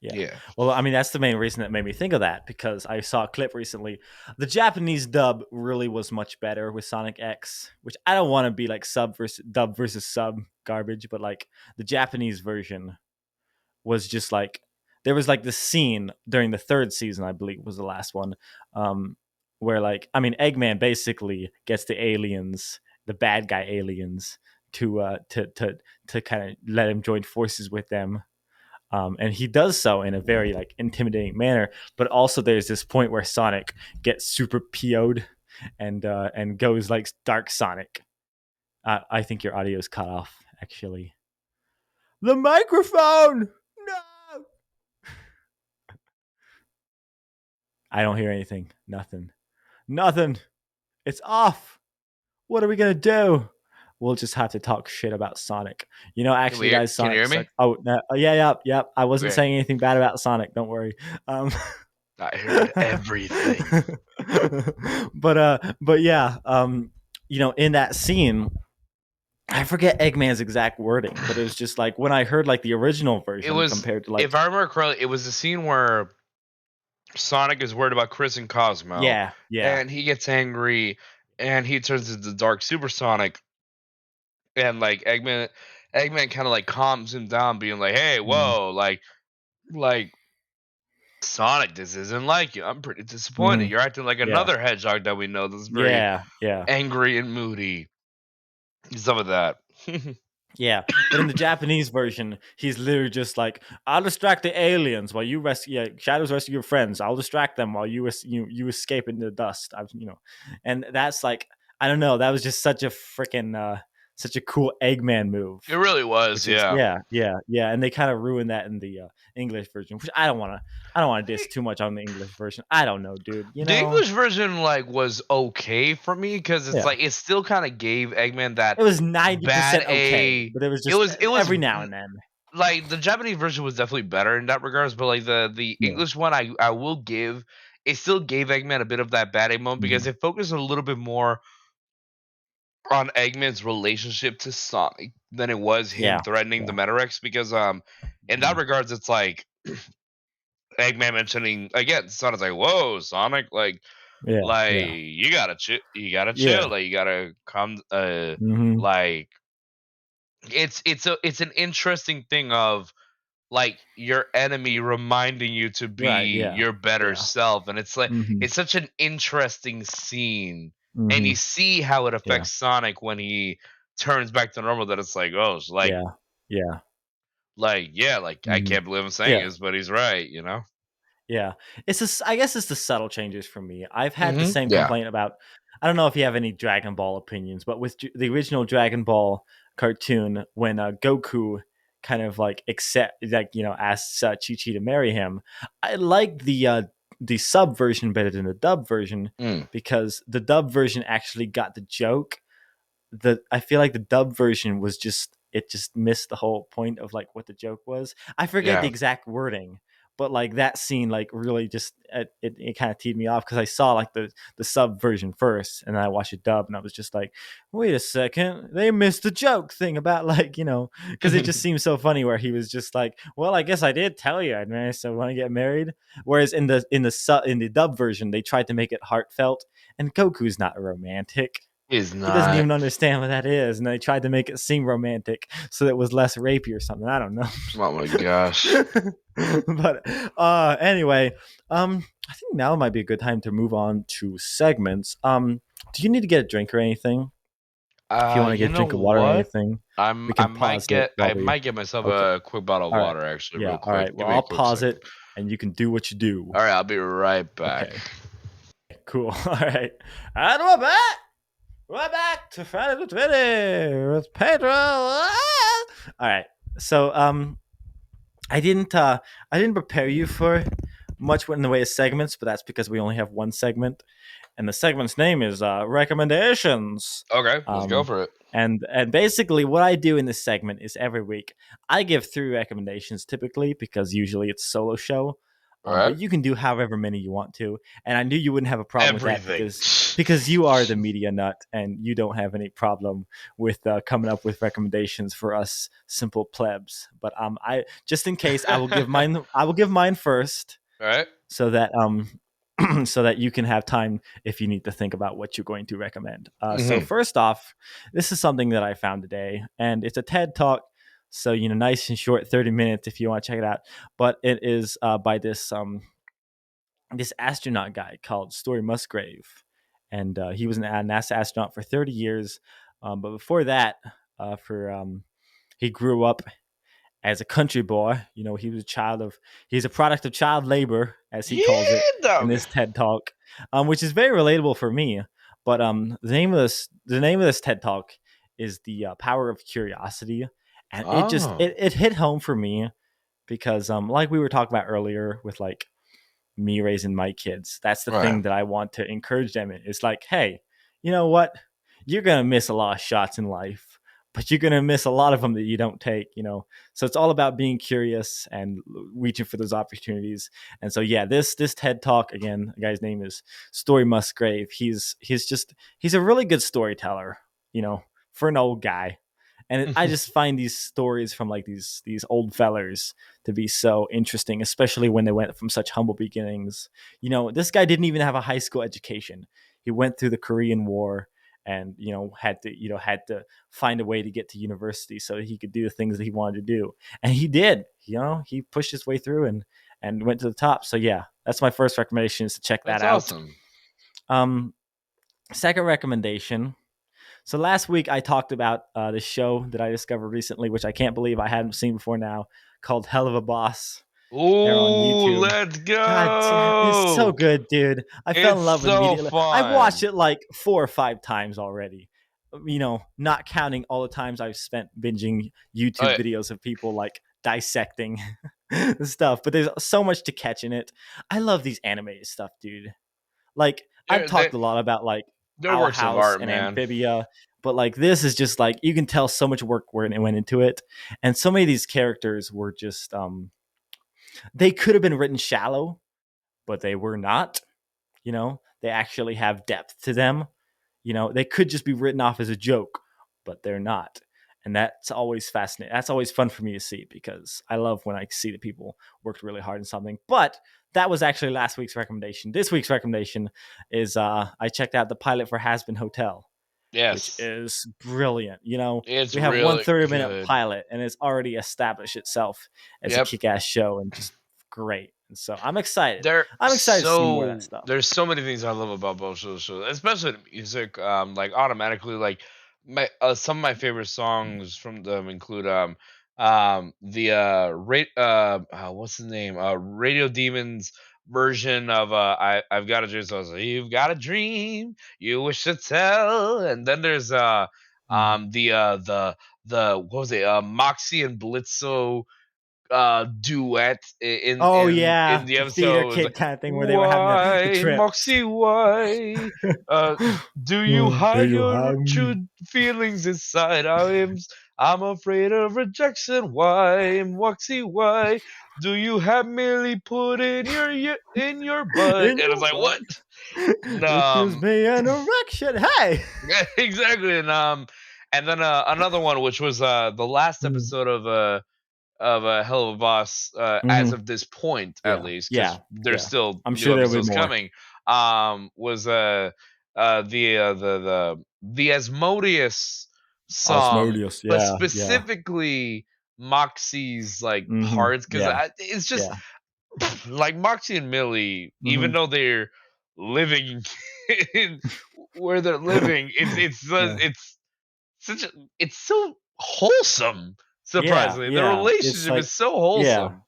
Yeah. Yeah. Well, I mean, that's the main reason that made me think of that because I saw a clip recently. The Japanese dub really was much better with Sonic X, which I don't want to be like dub versus sub garbage, but like the Japanese version was just like there was like this scene during the third season, I believe was the last one, where like I mean, Eggman basically gets the aliens, the bad guy aliens, to kind of let him join forces with them, and he does so in a very like intimidating manner. But also, there's this point where Sonic gets super PO'd and goes like Dark Sonic. I think your audio is cut off. Actually, the microphone. No, I don't hear anything. Nothing. Nothing. It's off. What are we gonna do? We'll just have to talk shit about Sonic. Actually, guys, Can you hear Sonic's me? like, oh, no, yeah, yeah, yeah. I wasn't Okay. saying anything bad about Sonic. Don't worry. Um, I heard everything. but yeah, in that scene, I forget Eggman's exact wording, but it was just like when I heard like the original It version was, compared to if like, I remember correctly, it was the scene where Sonic is worried about Chris and Cosmo, yeah, yeah, and he gets angry, and he turns into Dark Supersonic, and like Eggman kind of like calms him down, being like, "Hey, mm, whoa, like Sonic, this isn't like you. I'm pretty disappointed. mm, You're acting like yeah, another hedgehog that we know that's very yeah, yeah. angry and moody." Some of that. Yeah, but in the Japanese version, he's literally just like, "I'll distract the aliens while you rescue Shadows rescue your friends. I'll distract them while you escape into the dust." And that's like, I don't know. That was just such a freaking such a cool Eggman It move, really was, which is yeah. yeah. And they kind of ruined that in the English version, which I don't want to diss too much on the English version. I don't know, dude. The English version like was okay for me because it's Yeah, like it still kind of gave Eggman that it was 90% bad okay, a. but it was It just was it was every now and then. like the Japanese version was definitely better in that regards, but like the Yeah. English one, I will give, it still gave Eggman a bit of that bad A moment because Mhm. it focused a little bit more on Eggman's relationship to Sonic than it was him Yeah. threatening the Yeah. Metarex because in that Mhm. regards it's like Eggman mentioning again Sonic's like, "Whoa, Sonic, Yeah. like Yeah. you gotta chill, Yeah. like you gotta come Mhm. like it's an interesting thing of like your enemy reminding you to Right, be yeah. your better Yeah. self, and it's like Mhm. it's such an interesting scene, and you Mhm. see how it Yeah. affects Sonic when he turns back to normal, that it's like, oh, it's Yeah. Yeah. like yeah, like I Mhm. can't believe I'm saying Yeah. this, but he's right, you know. Yeah. I guess it's the subtle changes for me. I've had the same Yeah. complaint about, I don't know if you have any Dragon Ball opinions, but with the original Dragon Ball cartoon, when Goku kind of like asks Chi-Chi to marry him, I like the sub version better than the dub version Mm, because the dub version actually got the joke. I feel like the dub version was just, it just missed the whole point of like what the joke was. I forget the yeah. exact wording, but like that scene like really just it kind of teed me off because I saw like the sub version first and then I watched it dub and I was just like, wait a second, they missed the joke thing about like, because it just seems so funny where he was just like, well, I guess I did tell you I'd marry, so want to get married. Whereas in the dub version they tried to make it heartfelt, and Goku's not a romantic. He's He doesn't not. even understand what that is, and they tried to make it seem romantic so that it was less rapey or something. I don't know. Oh my gosh. But anyway, I think now might be a good time to move on to segments. Do you need to get a drink or anything? If you want to You get a know drink of water or what? anything, we can pause it while I we. might get myself Okay. a quick bottle of All right. water actually, Yeah. real All quick. right. Give Well, me a I'll quick pause second. it, and you can do what you do. All right, I'll be right back. Okay. Cool. All right. And we're back. We're back to Friday the 20 with Pedro. Ah! All right. So I didn't uh I didn't prepare you for much in the way of segments, but that's because we only have one segment, and the segment's name is recommendations. Okay, let's go Um, for it. and basically, what I do in this segment is every week I give three recommendations typically because usually it's a solo show. All right. But you can do however many you want to, and I knew you wouldn't have a problem with that Everything. because you are the media nut and you don't have any problem with coming up with recommendations for us simple plebs. But I just in case I will give mine. I will give mine first All right. so that so that you can have time if you need to think about what you're going to recommend. So Mm-hmm. first off, this is something that I found today, and it's a TED talk. So nice and short, 30 minutes if you want to check it out. But it is by this astronaut guy called Story Musgrave, and he was an NASA astronaut for 30 years. But before that, for he grew up as a country boy. He was he's a product of child labor, as he calls it Yeah, in dog. this TED talk, which is very relatable for me. But the name of this TED talk is the power of curiosity, and Oh, it hit home for me because like we were talking about earlier with like me raising my kids, that's the right. thing that I want to encourage them in. It's like, hey, you know what? You're gonna miss a lot of shots in life, but you're gonna miss a lot of them that you don't take. So it's all about being curious and reaching for those opportunities. And so yeah, this TED talk again, the guy's name is Story Musgrave. He's a really good storyteller, for an old guy. And I just find these stories from like these old fellers to be so interesting, especially when they went from such humble beginnings. This guy didn't even have a high school education. He went through the Korean War and had to find a way to get to university so that he could do the things that he wanted to do. And he did. He pushed his way through and went to the top. So yeah, that's my first recommendation, is to check that That's out. awesome. Second recommendation. So last week I talked about this show that I discovered recently, which I can't believe I hadn't seen before now, called Hell of a Boss. They're on Ooh, YouTube. let's God damn, it's so go. good, dude. I fell It's in love so immediately. I've watched fun. it like 4 or 5 times already. Not counting all the times I've spent binging YouTube Okay, videos of people like dissecting the stuff. But there's so much to catch in it. I love these animated stuff, dude. Like I've they're, they're, talked a lot about like they're Owl works of House art, and man. Amphibia, but like this is just like you can tell so much work went into it, and so many of these characters were just they could have been written shallow, but they were not. They actually have depth to them. They could just be written off as a joke, but they're not. And that's always fascinating. That's always fun for me to see, because I love when I see that people worked really hard on something. But that was actually last week's recommendation. This week's recommendation is I checked out the pilot for Hazbin Hotel, which Yes, is brilliant. it's We have one really 30-minute good. pilot, and it's already established itself as a Yep. kick-ass show and just great. And so I'm excited. They're I'm excited to see more of that so stuff. there's so many things I love about both those shows, especially the music. Like automatically, like my some of my favorite songs from them include the what's the name, Radio Demons version of I've got a dream. So it's like, you've got a dream you wish to tell, and then there's Mhm. the what was it, Moxie and Blitzo duet Oh in yeah, the the theater episode. It was kid like, kind of thing where they were having the why, trip. Moxie, why uh do you Oh, there hide you your have me. true feelings inside? I'm afraid of rejection. Why, Moxie, why do you have merely put in your butt? In And I was your like, butt. what? And, It gives me an erection. Hey. yeah, exactly. And then another one, which was the last episode of a Hell of a Boss, as Mm-hmm. of this point, at Yeah, least, because yeah, there's yeah. still I'm new sure there'll be episodes more. coming. Was the Asmodeus song, Osmodeus. but Yeah, yeah. specifically Moxie's like Mm-hmm. parts, because Yeah, it's just yeah. like Moxie and Millie, even Mm-hmm. though they're living in where they're living, Yeah, it's such a it's so wholesome. yeah, Surprisingly, the yeah. It's relationship like, is so yeah. wholesome.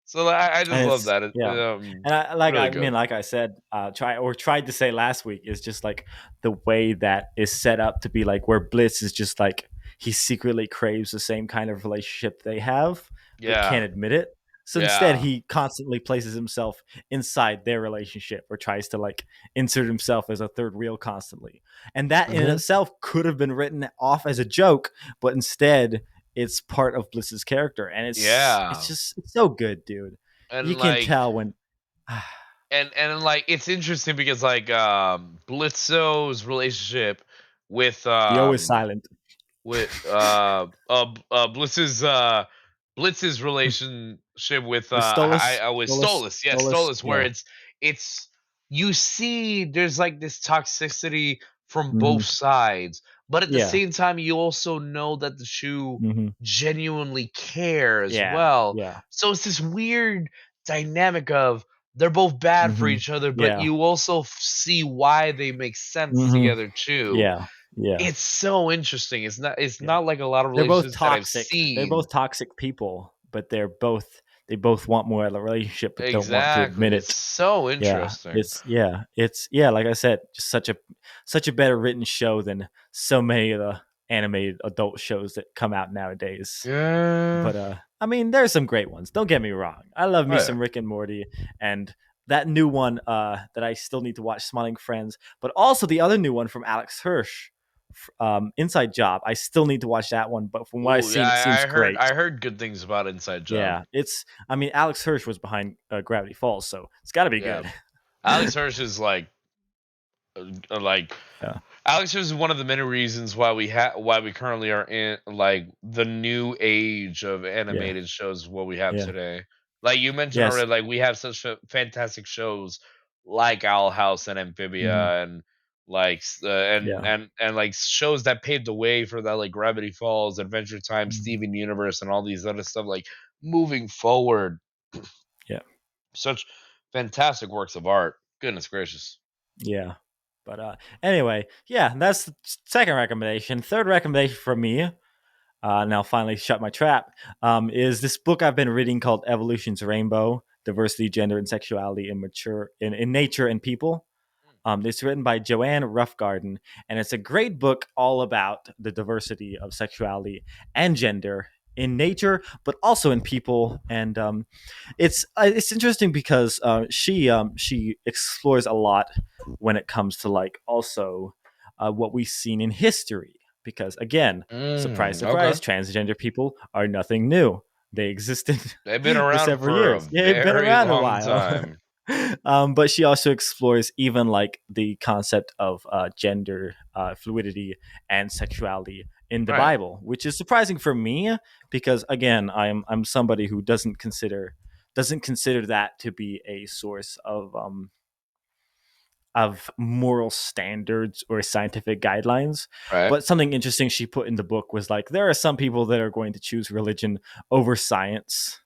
So I just And love it's that. yeah. And I Really mean, good. like I said, tried to say last week, is just like the way that is set up to be like where Blitz is just like he secretly craves the same kind of relationship they have, but Yeah, can't admit it. So instead, yeah. he constantly places himself inside their relationship, or tries to like insert himself as a third wheel constantly. And that in Hmm. itself could have been written off as a joke, but instead it's part of Bliss's character, and it's Yeah, just it's so good, dude. You and can like tell when and it's interesting because like Blitzo's relationship with Theo is silent. with Blitz's relationship With Stolas, with Stolas, Stolas, yes, Stolas, Stolas, where yeah, it's you see there's like this toxicity from both hmm, sides, but at the yeah, same time you also know that the shoe hmm, genuinely care as yeah, well. yeah, So it's this weird dynamic of they're both bad for hmm, each other, but yeah, you also see why they make sense hmm, together too. yeah, yeah, It's so interesting. It's yeah. not like a lot of They're both relationships that I've toxic. They're seen. both toxic people, but they both want more of a relationship, but don't want to Exactly. admit It's it. so Yeah, interesting. it's yeah. Like I said, just such a better written show than so many of the animated adult shows that come out nowadays. Yeah. But I mean, there's some great ones. Don't get me wrong. I love Oh me yeah. some Rick and Morty, and that new one that I still need to watch, Smiling Friends, but also the other new one from Alex Hirsch, Inside Job. I still need to watch that one, but from what I've Ooh, yeah. seen, it seems I great. heard good things about Inside Job. Yeah, it's. I mean, Alex Hirsch was behind Gravity Falls, so it's got to be Yeah. good. Alex Hirsch is like Like Yeah. Alex is one of the many reasons why we currently are in like the new age of Yeah. animated shows what we have Yeah. today. Like you mentioned Yes. already, like we have such fantastic shows like Owl House and Mhm. Amphibia and like Yeah. and like shows that paved the way for that, like Gravity Falls, Adventure Time, Mhm. Steven Universe, and all these other stuff. Like moving forward, Yeah. such fantastic works of art. Goodness gracious. Yeah. But anyway, yeah, that's the second recommendation. Third recommendation from me, and I'll finally shut my trap, is this book I've been reading called Evolution's Rainbow: Diversity, Gender, and Sexuality in Nature and People. It's written by Joan Roughgarden, and it's a great book all about the diversity of sexuality and gender in nature, but also in people. And it's interesting because she explores a lot when it comes to like also what we've seen in history. Because again, surprise, Okay. surprise, transgender people are nothing new. They existed They've been for around several for a years. Yeah, they've been very around a long while. time. But she also explores even like the concept of gender fluidity and sexuality in the Right. Bible, which is surprising for me because again, I'm somebody who doesn't consider that to be a source of moral standards or scientific guidelines. Right. But something interesting she put in the book was like there are some people that are going to choose religion over science,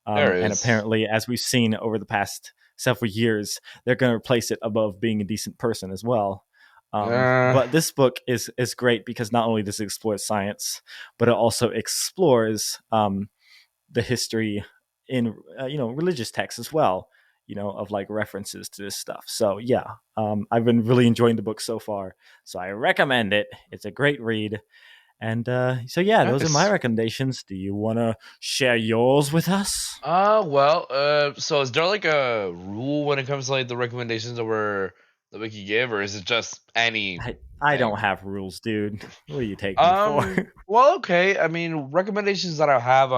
There and is. apparently, as we've seen over the past several years, they're going to replace it above being a decent person as well. Uh, But this book is great because not only does it explore science, but it also explores the history in religious texts as well. Of like references to this stuff. So yeah, I've been really enjoying the book so far. So I recommend it. It's a great read. And so yeah, those are my nice. recommendations. Do you want to share yours with us? So is there like a rule when it comes to like the recommendations that we could give, or is it just anything? I don't have rules, dude. What do you take me for? Well, okay. I mean, recommendations that I have.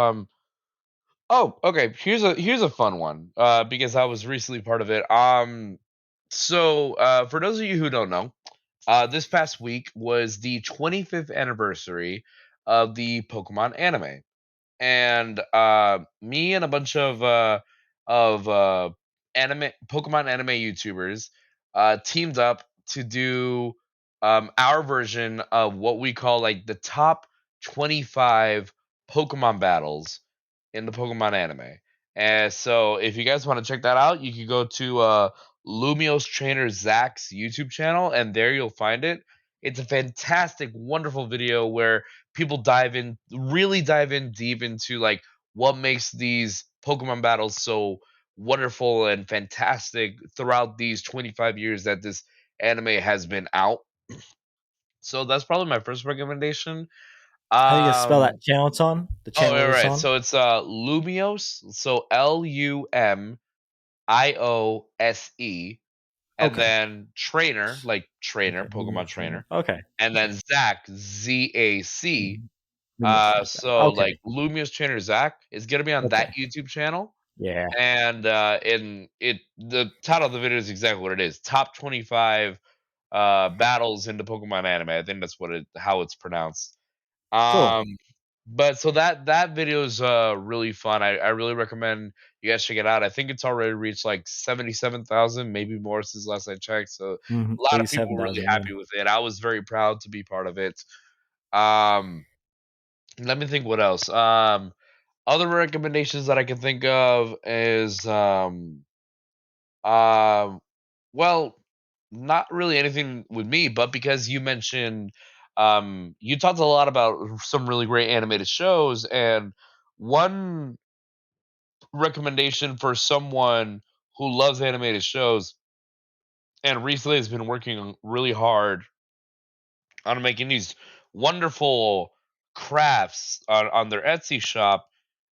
Oh, okay. Here's a fun one. Because I was recently part of it. For those of you who don't know, this past week was the 25th anniversary of the Pokemon anime, and me and a bunch of anime Pokemon anime YouTubers teamed up to do our version of what we call like the top 25 Pokemon battles in the Pokemon anime. And so if you guys want to check that out, you can go to Lumiose Trainer Zach's YouTube channel, and there you'll find it. It's a fantastic, wonderful video where people really dive in deep into like what makes these Pokemon battles so wonderful and fantastic throughout these 25 years that this anime has been out. So that's probably my first recommendation. How do you spell that Um channel it's on? The oh, channel all it's right. on? So it's Lumiose, so Lumiose, and Okay. then trainer, like trainer, Okay. Pokemon trainer, Okay. and then Zac, ZAC. Mhm. Let me check that. So Okay. like Lumiose Trainer Zach is gonna be on that Okay. YouTube channel, Yeah. and in it the title of the video is exactly what it is: top 25 battles in the Pokemon anime. I think that's how it's pronounced. Cool. Um, but so that video is really fun. I really recommend you guys check it out. I think it's already reached like 77,000, maybe more since last I checked. So a lot of people were really 87,000. Yeah. happy with it. I was very proud to be part of it. Um, Let me think what else. Other recommendations that I can think of is um well, not really anything with me, but because you mentioned you talked a lot about some really great animated shows, and one recommendation for someone who loves animated shows and recently has been working really hard on making these wonderful crafts on their Etsy shop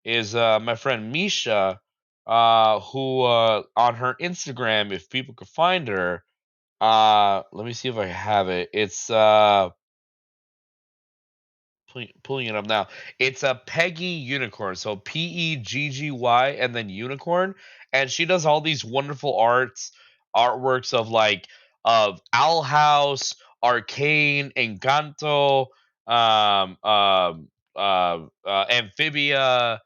is my friend Misha, who on her Instagram, if people could find her, let me see if I have it. It's pulling it up now. It's a Peggy Unicorn, so Pegggy and then unicorn, and she does all these wonderful artworks of like of Owl House, Arcane, Encanto, um, um, Amphibia,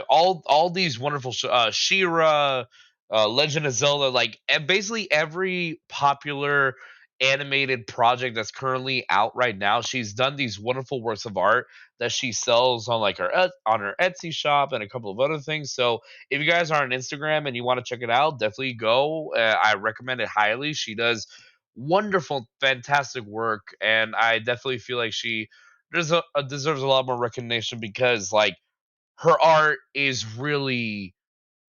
all these wonderful Shira, Legend of Zelda, like basically every popular animated project that's currently out right now. She's done these wonderful works of art that she sells on like on her Etsy shop and a couple of other things. So if you guys are on Instagram and you want to check it out, definitely go. I recommend it highly. She does wonderful, fantastic work, and I definitely feel like she deserves a lot more recognition because like her art is really,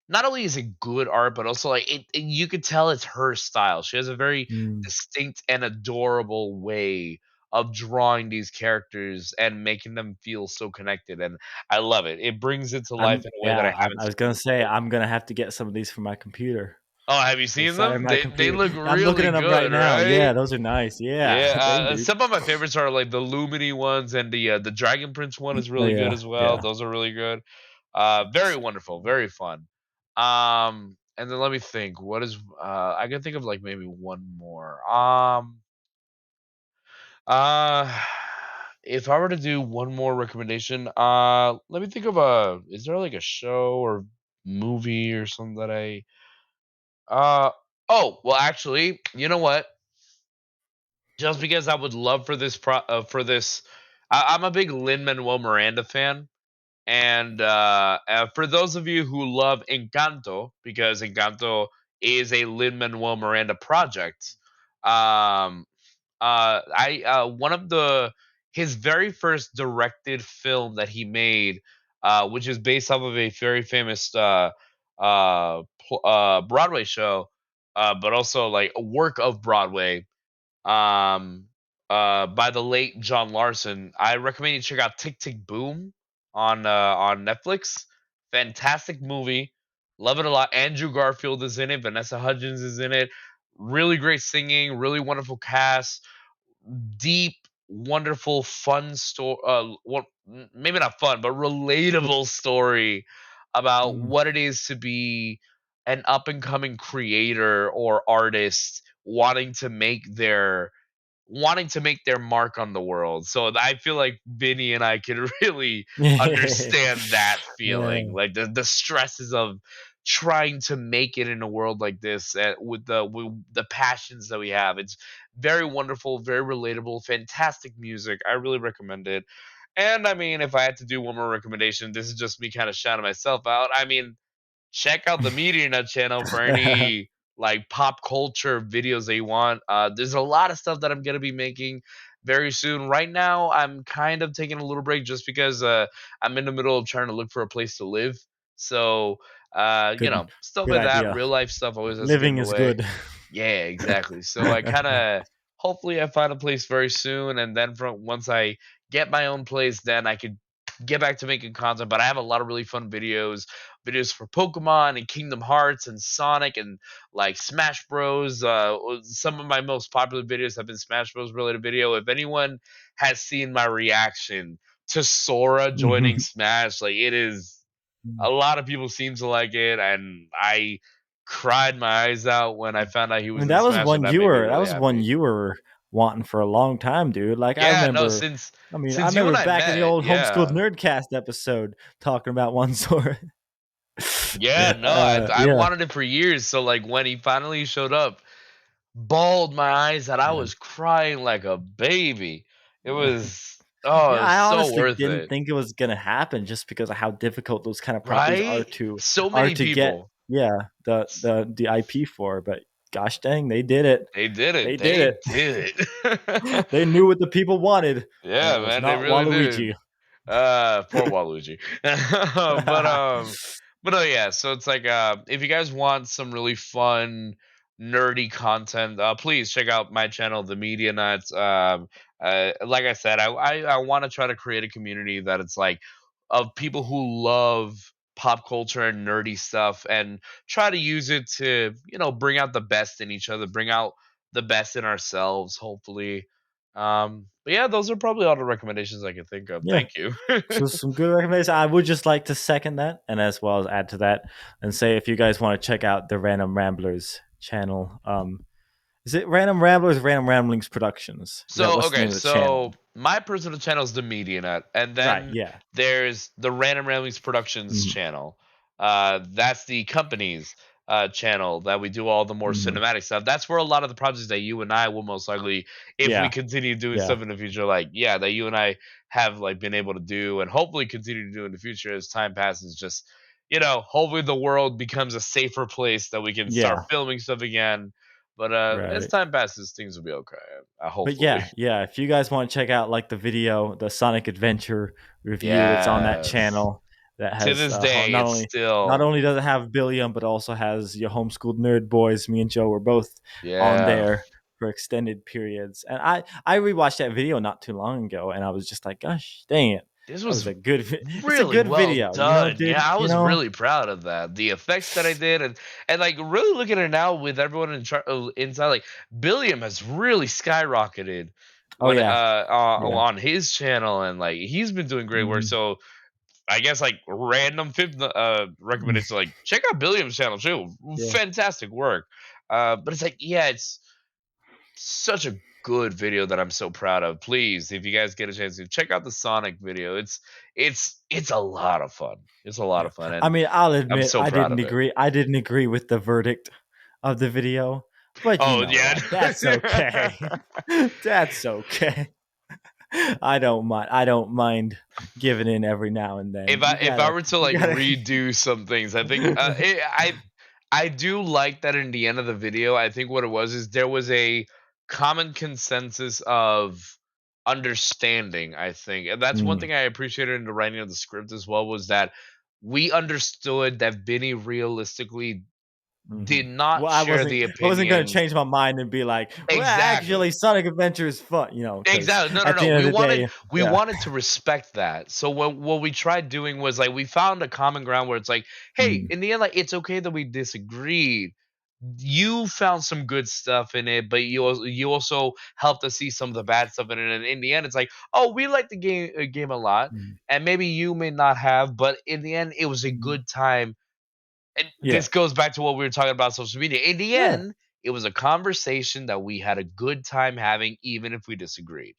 not only is it good art, but also like you could tell it's her style. She has a very Mm. distinct and adorable way of drawing these characters and making them feel so connected, and I love it. It brings it to life in a way that I haven't I was seen gonna say before. I'm gonna have to get some of these for my computer. Oh, have you seen Inside of them? my They computer. look I'm looking really at them right good, now. right? Yeah, those are nice. Yeah, dang, Yeah, dude. some of my favorites are like the Lumini ones, and the Dragon Prince one is Oh really good yeah, as well. yeah. Those are really good. Very wonderful, very fun. And then let me think. What is I can think of like maybe one more. Uh, if I were to do one more recommendation, let me think of a. Is there like a show or movie or something that I? Uh, oh, well, actually, you know what? Just because I would love for for this, I'm a big Lin Manuel Miranda fan, and for those of you who love Encanto, because Encanto is a Lin Manuel Miranda project, um, I one of the his very first directed film that he made, which is based off of a very famous Broadway show, but also like a work of Broadway, um, by the late John Larson. I recommend you check out Tick Tick Boom on Netflix. Fantastic movie, love it a lot. Andrew Garfield is in it. Vanessa Hudgens is in it. Really great singing, really wonderful cast, deep, wonderful, fun story. Maybe not fun, but relatable story about Mm. what it is to be an up and coming creator or artist wanting to make their mark on the world. So I feel like Vinny and I can really understand that feeling, Yeah. like the stresses of trying to make it in a world like this, with the passions that we have. It's very wonderful, very relatable, fantastic music. I really recommend it. And I mean, if I had to do one more recommendation, this is just me kind of shouting myself out. I mean, check out the Media Nut channel for any like pop culture videos that you want. There's a lot of stuff that I'm gonna be making very soon. Right now, I'm kind of taking a little break just because I'm in the middle of trying to look for a place to live. So Good, stuff good like that, idea. real life stuff always has to get in Living the is way. good. Yeah, exactly. So I kind of hopefully I find a place very soon, and then from once I get my own place, then I could get back to making content. But I have a lot of really fun videos for Pokemon and Kingdom Hearts and Sonic and like Smash Bros. Some of my most popular videos have been Smash Bros. Related video. If anyone has seen my reaction to Sora joining Smash, like it is, a lot of people seem to like it, and I cried my eyes out when I found out he I mean, was in Smash, and that made me that really was one happy. you were wanting for a long time, dude. Like I Yeah, no, remember, I since you and remember I back in the met, old Homeschooled yeah. Nerdcast episode talking about one sword. Yeah, no, I Yeah. wanted it for years. So like when he finally showed up, bawled my eyes out. I Yeah. was crying like a baby. It was, Yeah, oh, it was I so honestly worth didn't it. think it was gonna happen just because of how difficult those kind of properties Right? So are many to get. people. Yeah, the IP for. But gosh dang, they did it. They did it. They did They it. did it. They knew what the people wanted, and Yeah, it was man, they not really did. Waluigi. Poor Waluigi. But oh yeah, so it's like if you guys want some really fun nerdy content, please check out my channel, The Media Nuts. Like I said, I want to try to create a community that it's like of people who love pop culture and nerdy stuff, and try to use it to, bring out the best in each other, bring out the best in ourselves, hopefully. But yeah, those are probably all the recommendations I can think of. Yeah. Thank you. So some good recommendations. I would just like to second that, and as well as add to that, and say if you guys want to check out the Random Ramblers channel, Is it Random Ramblers, Random Ramblings Productions? Is that So what's the okay, name of the channel? so my personal channel is the Media Nut, and Right. then Yeah. there's the Random Ramblings Productions Hmm. channel. That's the company's channel that we do all the more Hmm. cinematic stuff. That's where a lot of the projects that you and I will most likely, if we Yeah. continue doing Yeah. stuff in the future, like yeah, that you and I have like been able to do, and hopefully continue to do in the future as time passes. Just hopefully the world becomes a safer place that we can start Yeah. filming stuff again. But as Right. time passes, things will be okay. But Hopefully. yeah, yeah. If you guys want to check out like the video, the Sonic Adventure review that's on that Yes. channel, that To has this day, not it's only still does it have Billiam, but also has your homeschooled nerd boys. Me and Joe were both on yeah. there for extended periods, and I rewatched that video not too long ago, and I was just like, gosh, dang it, This that was was a good. It's a really good well video, you know, done. dude. Yeah, I You was know. really proud of that. The effects that I did, and like really looking at it now with everyone inside, like Billiam has really skyrocketed Oh when yeah, yeah. on his channel, and like he's been doing great work. Mhm. So I guess like random fifth recommendation, like check out Billiam's channel too. Yeah. Fantastic work. But it's like yeah, it's such a good video that I'm so proud of. Please, if you guys get a chance to check out the Sonic video, it's a lot of fun. It's a lot Yeah. of fun, I and mean, I'll I'm admit so proud of it. I didn't agree with the verdict of the video, but you Oh know yeah. what? That's okay. That's okay. I don't mind giving in every now and then. If I were to You like gotta redo some things, I think I do like that in the end of the video. I think what it was is there was a common consensus of understanding, I think. And that's one Mm, thing I appreciated in the writing of the script as well, was that we understood that Vinny realistically mhm. did not Well, share the I wasn't gonna opinions. change my mind and be like, "Well, Exactly. actually, Sonic Adventure is fun," you know, because Exactly. No, no, at no. the end We of the wanted day, we yeah. wanted to respect that. So what we tried doing was like we found a common ground where it's like, hey, Mm, in the end, like it's okay that we disagreed. You found some good stuff in it, but you also helped us see some of the bad stuff in it. And in the end, it's like, oh, we like the game a lot, mm, and maybe you may not have, but in the end, it was a mm. good time. And Yeah. this goes back to what we were talking about social media. In the Yeah. end, it was a conversation that we had a good time having, even if we disagreed.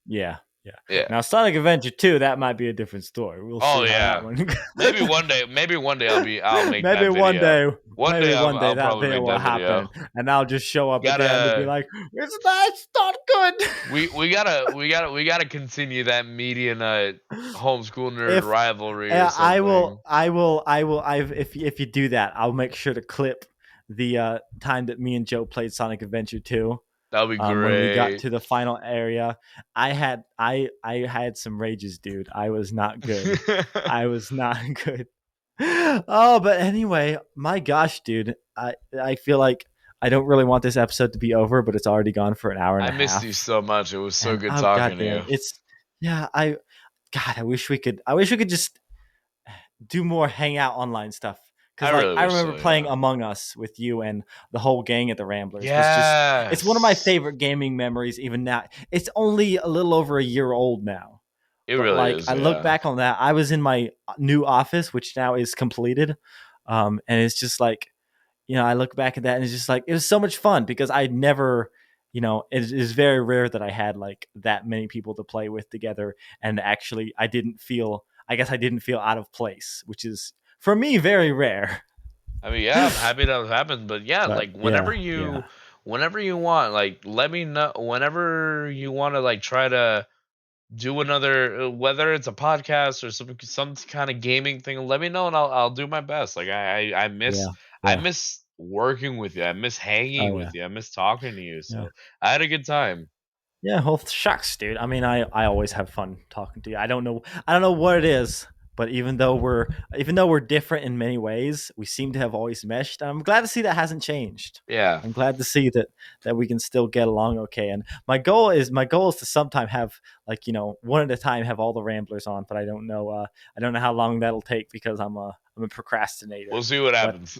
Yeah, yeah. Yeah. Now Sonic Adventure 2, that might be a different story. We'll Oh see how that yeah. one Maybe one day I'll make that video. One day maybe one day I'll that probably video make will that happen, video. and I'll just show up at the end and be Gotta like, "It's not good." we gotta continue that media nut homeschool nerd If rivalry or something. if you do that, I'll make sure to clip the time that me and Joe played Sonic Adventure 2. That'll be When we got great. to the final area, I had some rages, dude. I was not good. I was not good. Oh, but anyway, my gosh, dude. I feel like I don't really want this episode to be over, but it's already gone for an hour and I a missed you half. so much. It was so And good oh talking to goddamn, you. it's yeah, I wish we could just do more hangout online stuff. I Cause like really I wish remember so, playing yeah. Among Us with you and the whole gang at the Ramblers. Was just it's one of my Yes. favorite gaming memories. Even now, it's only a little over a year old now. It But really like is, I look yeah. back on that, I was in my new office, which now is completed, and it's just like I look back at that and it's just like it was so much fun because I never, it is very rare that I had like that many people to play with together, and actually I guess I didn't feel out of place, which is for me very rare. I mean, yeah, I'm happy that it happened, but yeah, But like yeah, yeah, whenever you want, like let me know whenever you want to like try to do another whether it's a podcast or some kind of gaming thing, let me know and I'll do my best. Like yeah, I yeah. miss working with you. I miss hanging Oh yeah, with you. I miss talking to you. yeah. So I had a good time. Yeah, well, shucks, dude. I mean, I always have fun talking to you. I don't know what it is, but even though we're different in many ways, we seem to have always meshed. I'm glad to see that hasn't changed. Yeah. I'm glad to see that we can still get along okay. And my goal is to sometime have like one at a time have all the Ramblers on, but I don't know how long that'll take because I'm a procrastinator. We'll see what But happens.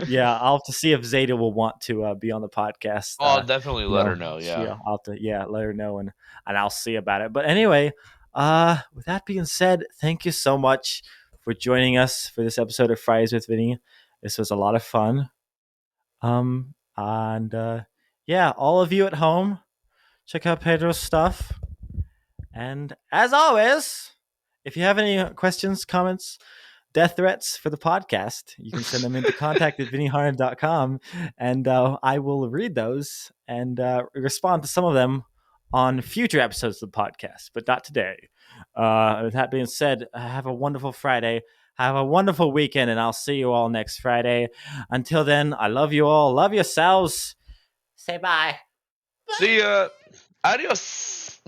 yeah, I'll have to see if Zeta will want to be on the podcast. I'll definitely let her know. Yeah, Yeah. I'll have to let her know and I'll see about it. But anyway, with that being said, thank you so much for joining us for this episode of Fries with Vinny. This was a lot of fun. And yeah, all of you at home, check out Pedro's stuff. And as always, if you have any questions, comments, death threats for the podcast, you can send them into contact@vinnieharn.com, and I will read those and respond to some of them on future episodes of the podcast, but not today. With that being said, have a wonderful Friday. Have a wonderful weekend, and I'll see you all next Friday. Until then, I love you all. Love yourselves. Say bye. See ya. Adios.